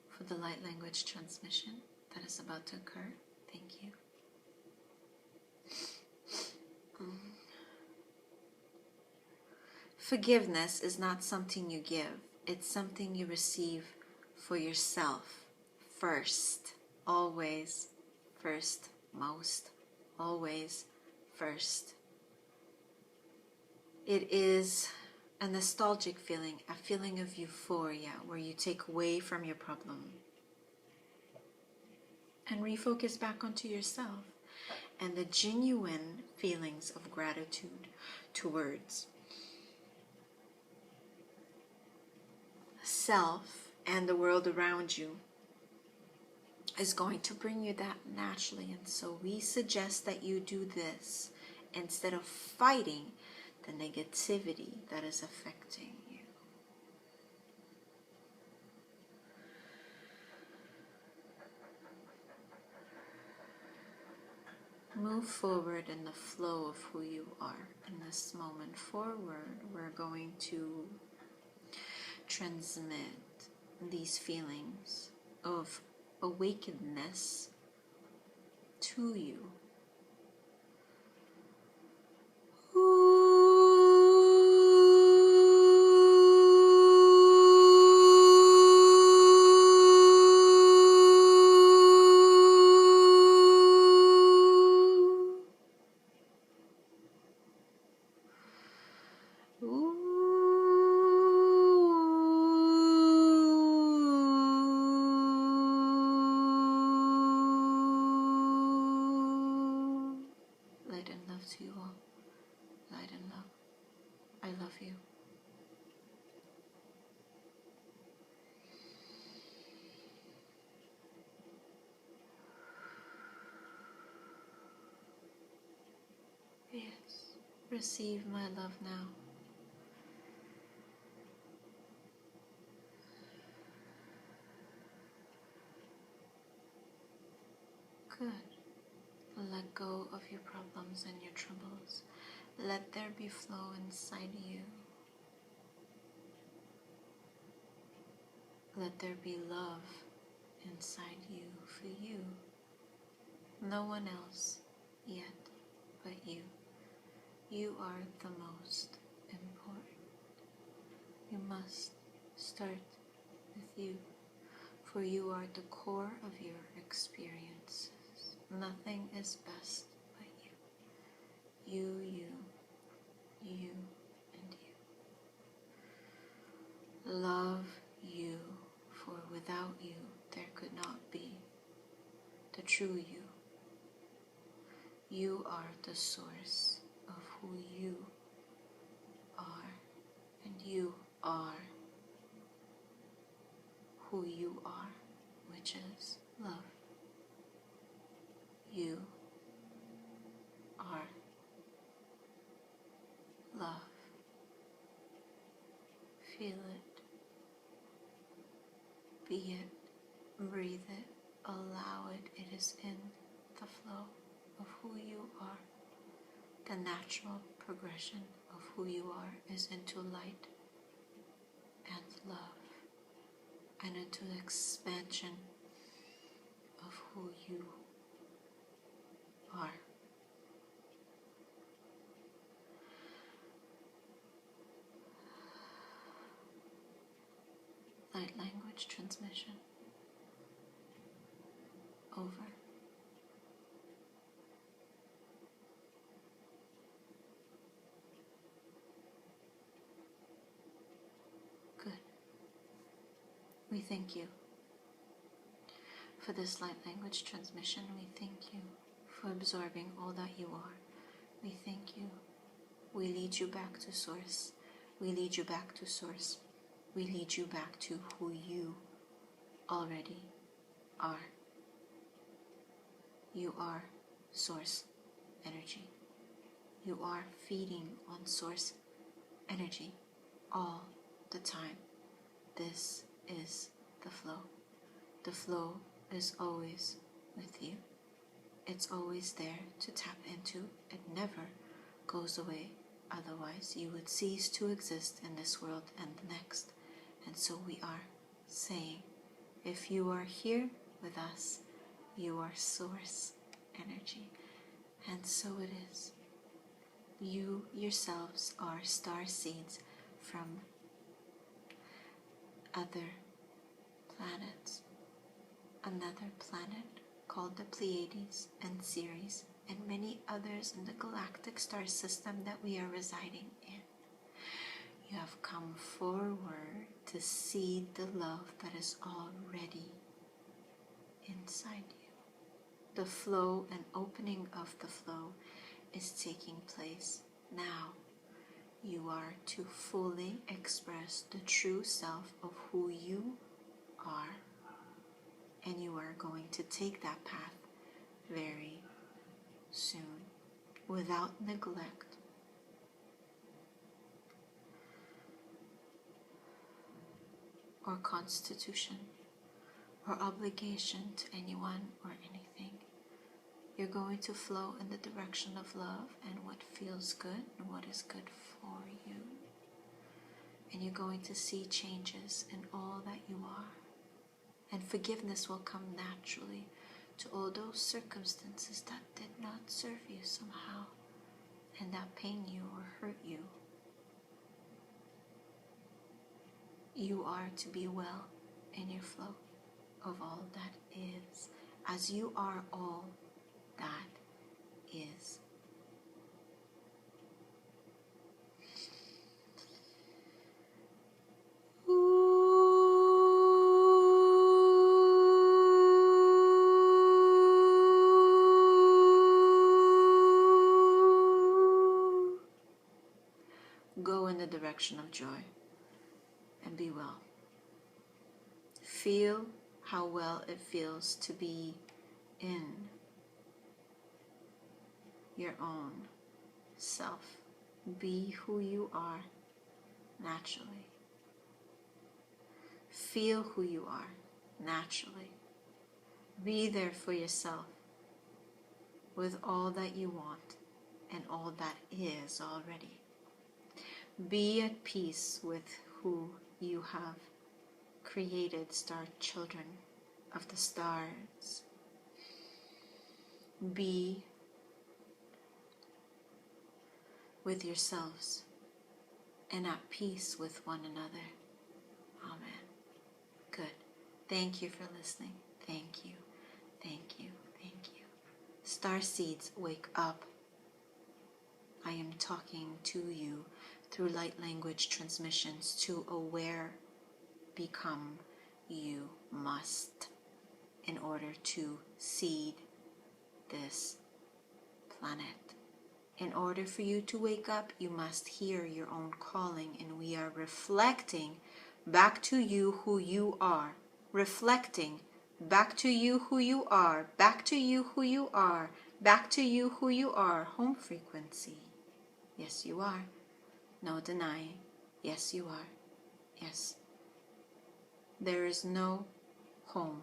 For the light language transmission that is about to occur. Thank you. Forgiveness is not something you give. It's something you receive for yourself. First. Always. First. Most. Always. First. It is a nostalgic feeling, a feeling of euphoria where you take away from your problem and refocus back onto yourself and the genuine feelings of gratitude towards self and the world around you is going to bring you that naturally. And so we suggest that you do this instead of fighting the negativity that is affecting you. Move forward in the flow of who you are. In this moment forward, we're going to transmit these feelings of awakenedness to you. Light and love to you all. Light and love. I love you. Yes. Receive my love now. Good. Let go of your problems and your troubles. Let there be flow inside you. Let there be love inside you for you. No one else yet but you. You are the most important. You must start with you, for you are the core of your experiences. Nothing is best but you. You, and you. Love you, for without you there could not be the true you. You are the source of who you are, and you are who you are, which is love. You are love. Feel it, be it, breathe it, allow it. It is in the flow of who you are. The natural progression of who you are is into light and love, and into the expansion of who you are. Light language transmission over. thank you for this light language transmission. We thank you for absorbing all that you are. We thank you. We lead you back to Source. We lead you back to Source. We lead you back to who you already are. You are Source energy. You are feeding on Source energy all the time. This is the flow. The flow is always with you. It's always there to tap into. It never goes away. Otherwise, you would cease to exist in this world and the next. And so we are saying, if you are here with us, you are Source energy. And so it is. You yourselves are star seeds from other planets. Another planet called the Pleiades and Ceres, and many others in the galactic star system that we are residing in. You have come forward to seed the love that is already inside you. The flow and opening of the flow is taking place now. You are to fully express the true self of who you are, and you are going to take that path very soon without neglect. Or constitution or obligation to anyone or anything. You're going to flow in the direction of love and what feels good and what is good for you. And you're going to see changes in all that you are. And forgiveness will come naturally to all those circumstances that did not serve you somehow and that pain you or hurt you. You are to be well in your flow of all that is, as you are all that is. Go in the direction of joy and be well. Feel how well it feels to be in your own self. Be who you are naturally. Feel who you are naturally. Be there for yourself with all that you want and all that is already. Be at peace with who you have created, star children of the stars. Be with yourselves and at peace with one another. Amen. Good. Thank you for listening. Thank you. Thank you. Thank you. Star seeds, wake up. I am talking to you through light language transmissions to aware, become you must in order to seed this planet. In order for you to wake up, you must hear your own calling, and we are reflecting back to you who you are. Reflecting back to you who you are, back to you who you are, back to you who you are. Home frequency. Yes, you are. No denying. Yes, you are. Yes. There is no home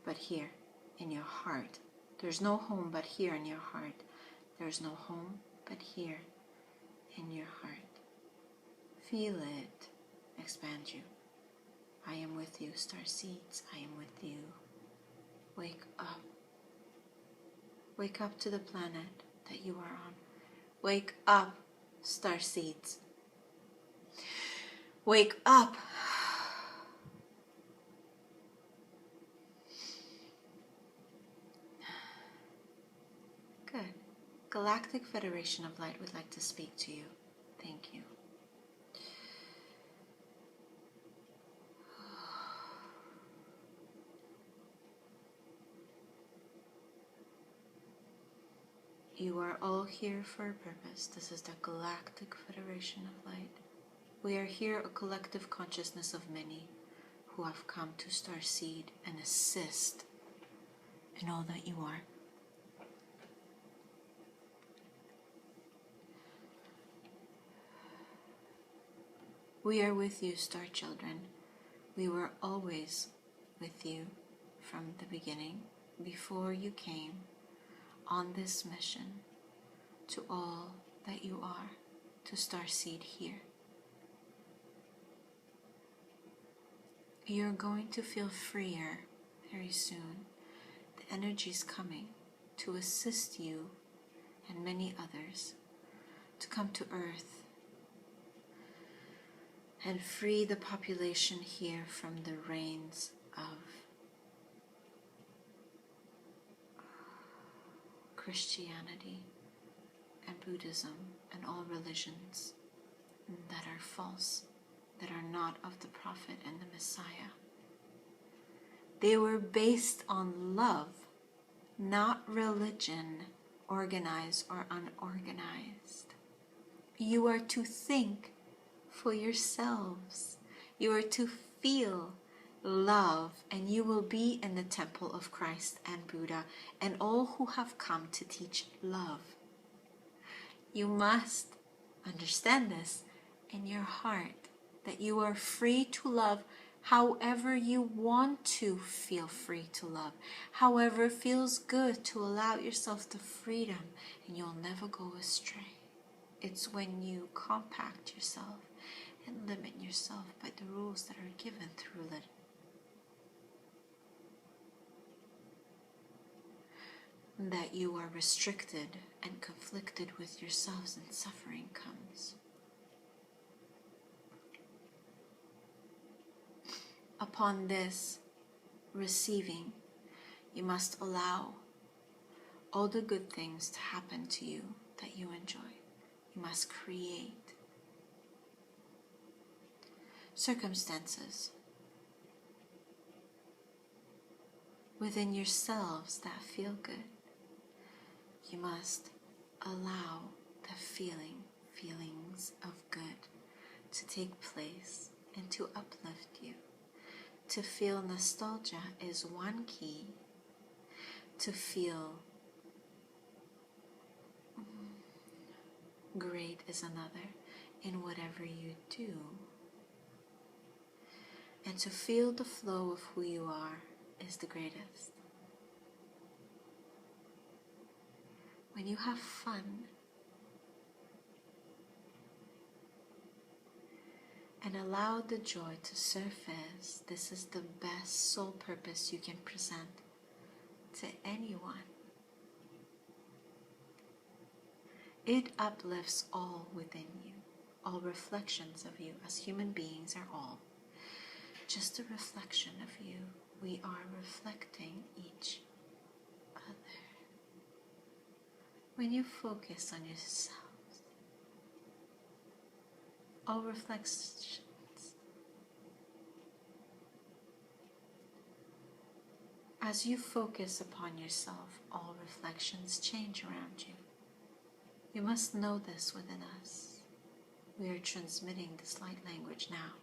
but here in your heart. There's no home but here in your heart. There's no home but here in your heart. Feel it expand you. I am with you, star seeds. I am with you. Wake up. Wake up to the planet that you are on. Wake up, star seeds. Wake up. Good. Galactic Federation of Light would like to speak to you. Thank you. You are all here for a purpose. This is the Galactic Federation of Light. We are here, a collective consciousness of many who have come to starseed and assist in all that you are. We are with you, star children. We were always with you from the beginning, before you came on this mission to all that you are, to starseed here. You're going to feel freer very soon. The energy is coming to assist you and many others to come to Earth and free the population here from the reigns of Christianity and Buddhism and all religions that are false, that are not of the Prophet and the Messiah. They were based on love, not religion, organized or unorganized. You are to think for yourselves. You are to feel love, and you will be in the temple of Christ and Buddha and all who have come to teach love. You must understand this in your heart, that you are free to love however you want to feel free to love, however it feels good to allow yourself the freedom, and you'll never go astray. It's when you compact yourself and limit yourself by the rules that are given through religion that you are restricted and conflicted with yourselves, and suffering comes. Upon this receiving, you must allow all the good things to happen to you that you enjoy. You must create circumstances within yourselves that feel good. You must allow the feelings of good to take place and to uplift you. To feel nostalgia is one key. To feel great is another in whatever you do. And to feel the flow of who you are is the greatest. When you have fun and allow the joy to surface, this is the best soul purpose you can present to anyone. It uplifts all within you, all reflections of you, as human beings are all just a reflection of you. We are reflecting each other. When you focus on yourselves, all reflections as you focus upon yourself, all reflections change around you. You must know this within us. We are transmitting this light language now.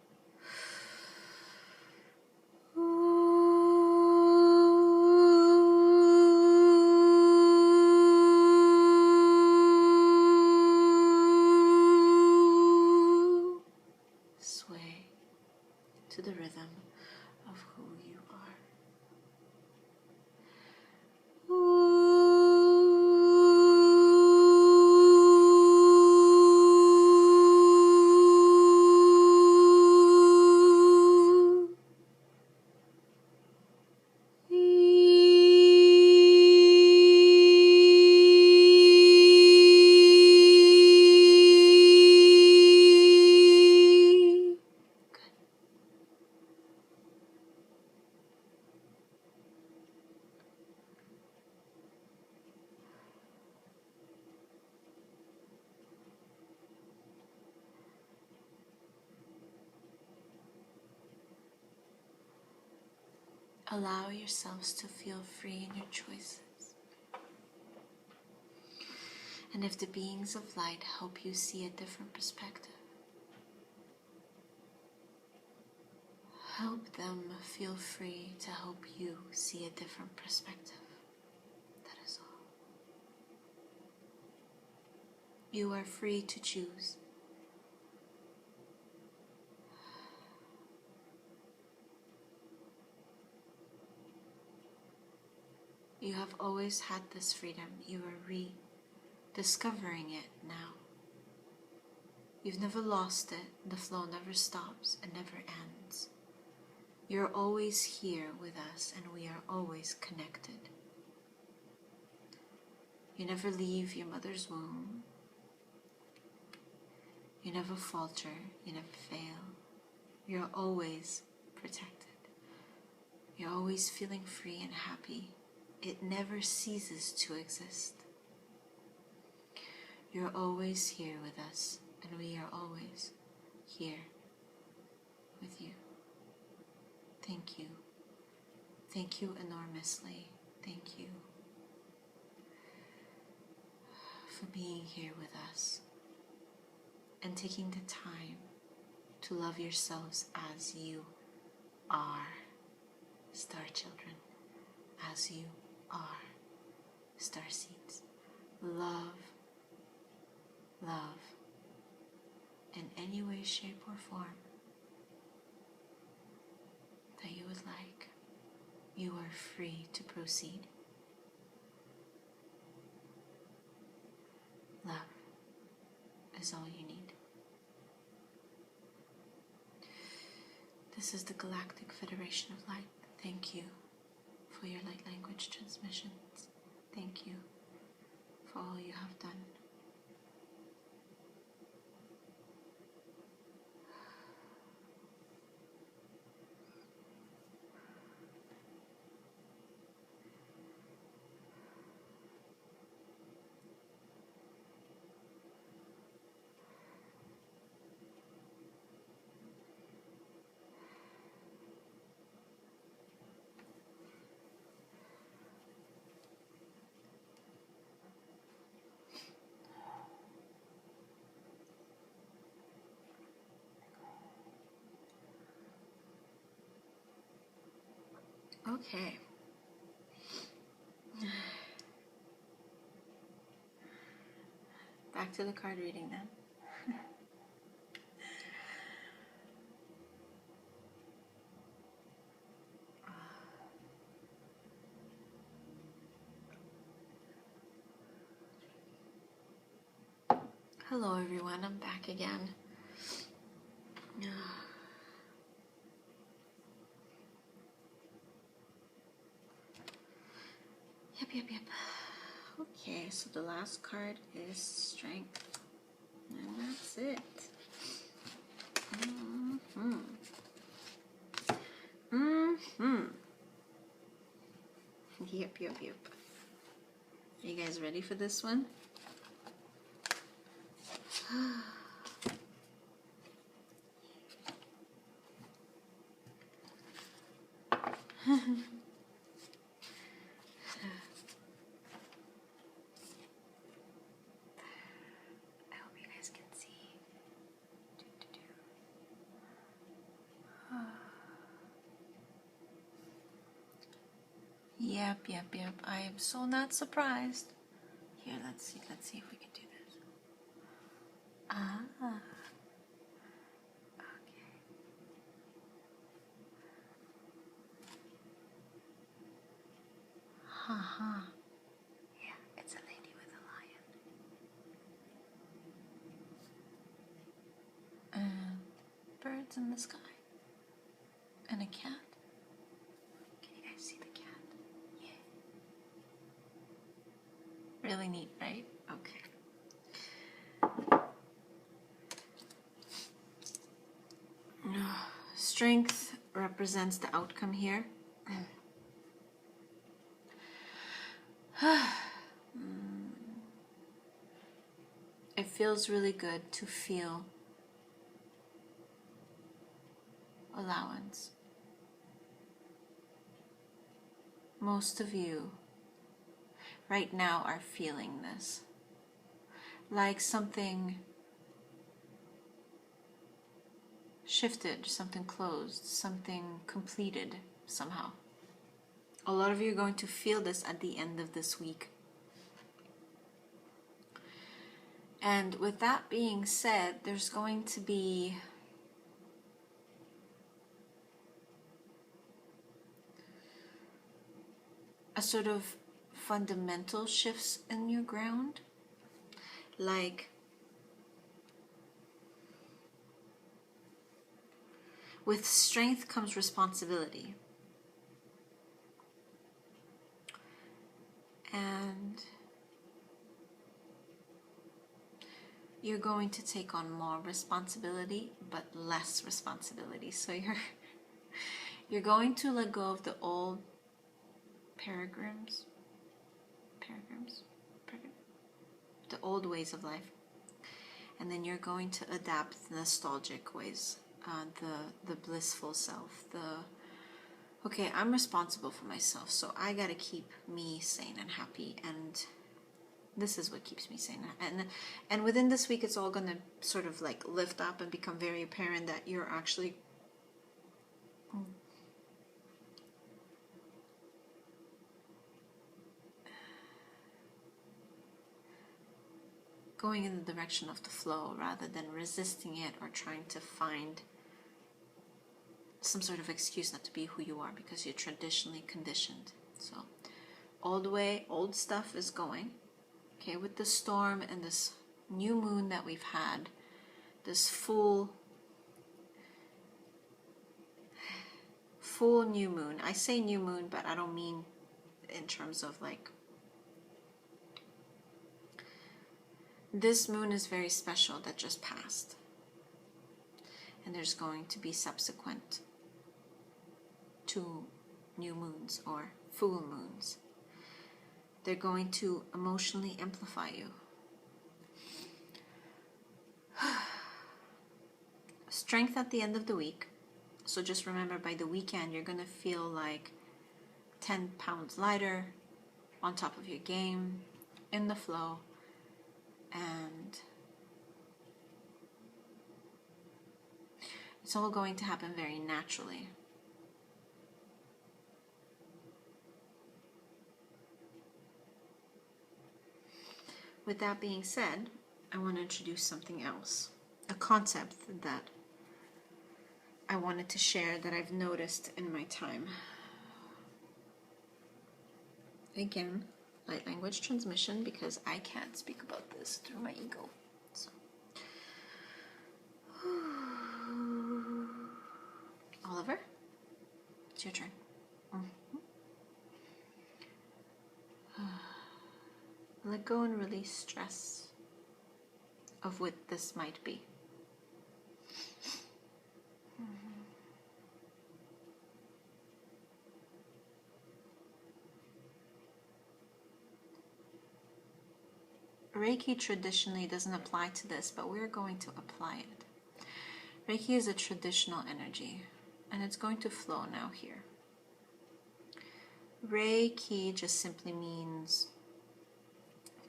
Sway to the rhythm of who you are. Allow yourselves to feel free in your choices. And if the beings of light help you see a different perspective, help them feel free to help you see a different perspective. That is all. You are free to choose. You have always had this freedom. You are rediscovering it now. You've never lost it. The flow never stops and never ends. You're always here with us, and we are always connected. You never leave your mother's womb. You never falter. You never fail. You're always protected. You're always feeling free and happy. It never ceases to exist. You're always here with us, and we are always here with you. Thank you. Thank you enormously. Thank you for being here with us and taking the time to love yourselves as you are, star children, as you are, star seeds. Love, love, in any way, shape, or form that you would like. You are free to proceed. Love is all you need. This is the Galactic Federation of Light. Thank you for your light language transmissions. Thank you for all you have done. Okay. Back to the card reading then. Hello everyone, I'm back again. Yep. Okay, so the last card is Strength. And that's it. Yep. Are you guys ready for this one? Yep. I am so not surprised. Here, let's see if we can do this. Okay. Yeah, it's a lady with a lion. And birds in the sky. And a cat. Can you guys see the cat? Really neat, right? Okay. Strength represents the outcome here. It feels really good to feel allowance. Most of you right now are feeling this. like something shifted, something closed, something completed somehow. A lot of you are going to feel this at the end of this week. And with that being said, there's going to be a sort of fundamental shifts in your ground. Like, with strength comes responsibility. And you're going to take on more responsibility, but less responsibility. So you're going to let go of the old paradigms, the old ways of life, and then you're going to adapt the nostalgic ways, the blissful self, okay, I'm responsible for myself, so I gotta keep me sane and happy, and this is what keeps me sane. And within this week, it's all gonna sort of like lift up and become very apparent that you're actually going in the direction of the flow rather than resisting it or trying to find some sort of excuse not to be who you are because you're traditionally conditioned. So old stuff is going. Okay, with the storm and this new moon that we've had, this full new moon. I say new moon, but I don't mean in terms of like, this moon is very special that just passed. And there's going to be subsequent 2 new moons or full moons. They're going to emotionally amplify you. Strength at the end of the week. So just remember, by the weekend, you're going to feel like 10 pounds lighter, on top of your game, in the flow, and it's all going to happen very naturally. With that being said, I want to introduce something else, a concept that I wanted to share that I've noticed in my time. Again, light language transmission, because I can't speak about this through my ego. So, Oliver, it's your turn. Let go and release stress of what this might be. Reiki traditionally doesn't apply to this, but we're going to apply it. Reiki is a traditional energy, and it's going to flow now here. Reiki just simply means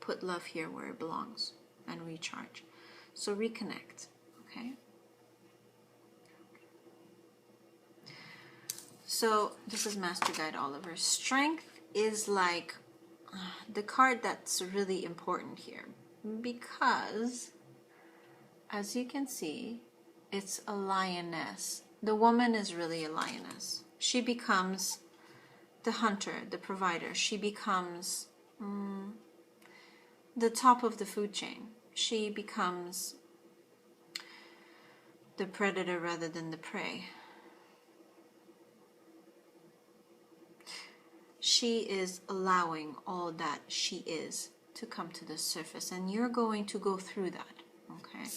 put love here where it belongs and recharge. So reconnect, okay? So this is Master Guide Oliver. Strength is like the card that's really important here, because as you can see, it's a lioness. The woman is really a lioness. She becomes the hunter, the provider. She becomes the top of the food chain. She becomes the predator rather than the prey. She is allowing all that she is to come to the surface, and you're going to go through that, okay?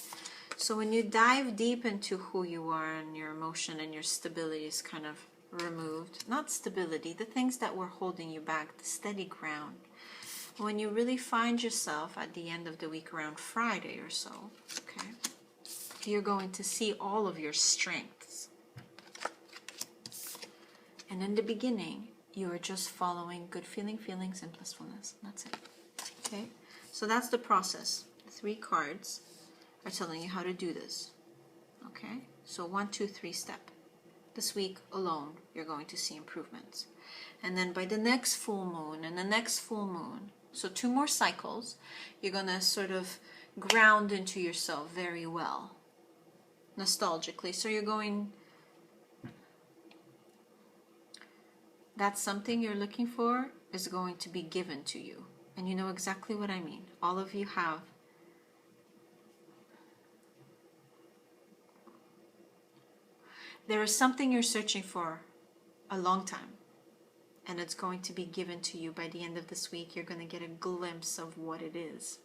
So when you dive deep into who you are and your emotion and your stability is kind of removed, not stability, the things that were holding you back, the steady ground. When you really find yourself at the end of the week around Friday or so, okay, you're going to see all of your strengths. And in the beginning, you are just following good feelings and blissfulness. That's it. Okay? So that's the process. 3 cards are telling you how to do this. Okay? So 1, 2, 3 step. This week alone, you're going to see improvements. And then by the next full moon and the next full moon, so 2 more cycles, you're going to sort of ground into yourself very well, nostalgically. So you're going, that's something you're looking for is going to be given to you. And you know exactly what I mean. All of you have. There is something you're searching for a long time, and it's going to be given to you by the end of this week. You're going to get a glimpse of what it is.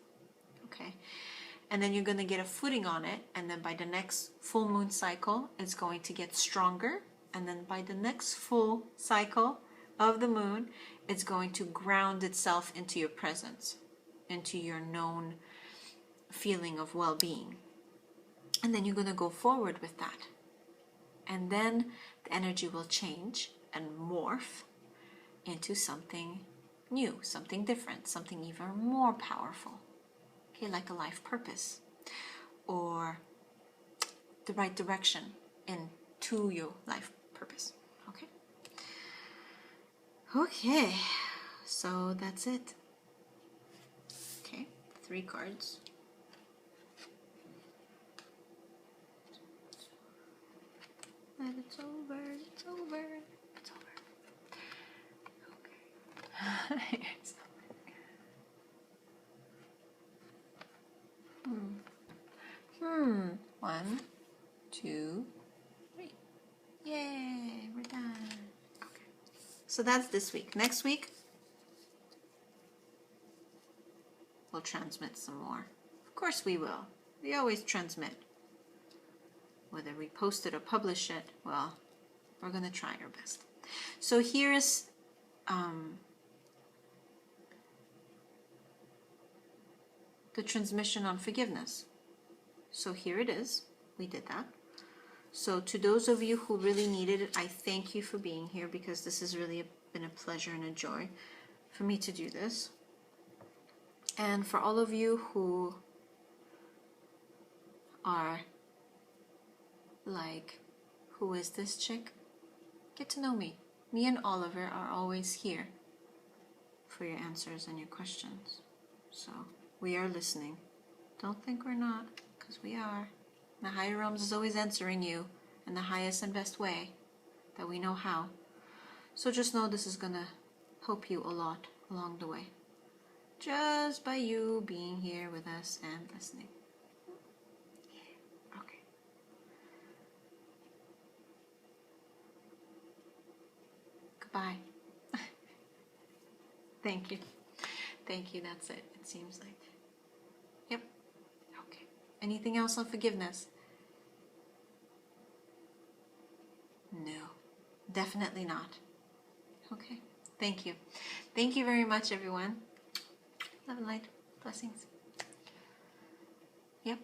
Okay? And then you're going to get a footing on it, and then by the next full moon cycle, it's going to get stronger. And then by the next full cycle of the moon, it's going to ground itself into your presence, into your known feeling of well-being. And then you're going to go forward with that. And then the energy will change and morph into something new, something different, something even more powerful. Okay, like a life purpose or the right direction into your life purpose. Okay? Okay, so that's it. Okay, 3 cards. And it's over, it's over, it's over. Okay. It's over. 1, 2, 3. Yay, we're done. Okay. So that's this week. Next week, we'll transmit some more. Of course we will. We always transmit. Whether we post it or publish it, well, we're going to try our best. So here's the transmission on forgiveness. So here it is. We did that. So to those of you who really needed it, I thank you for being here, because this has really been a pleasure and a joy for me to do this. And for all of you who are like, who is this chick? Get to know me. Me and Oliver are always here for your answers and your questions. So we are listening. Don't think we're not, because we are. The higher realms is always answering you in the highest and best way that we know how. So just know this is going to help you a lot along the way, just by you being here with us and listening. Okay. Goodbye. Thank you. Thank you. That's it. It seems like. Yep. Okay. Anything else on forgiveness? No. Definitely not. Okay. Thank you. Thank you very much, everyone. Love and light. Blessings. Yep.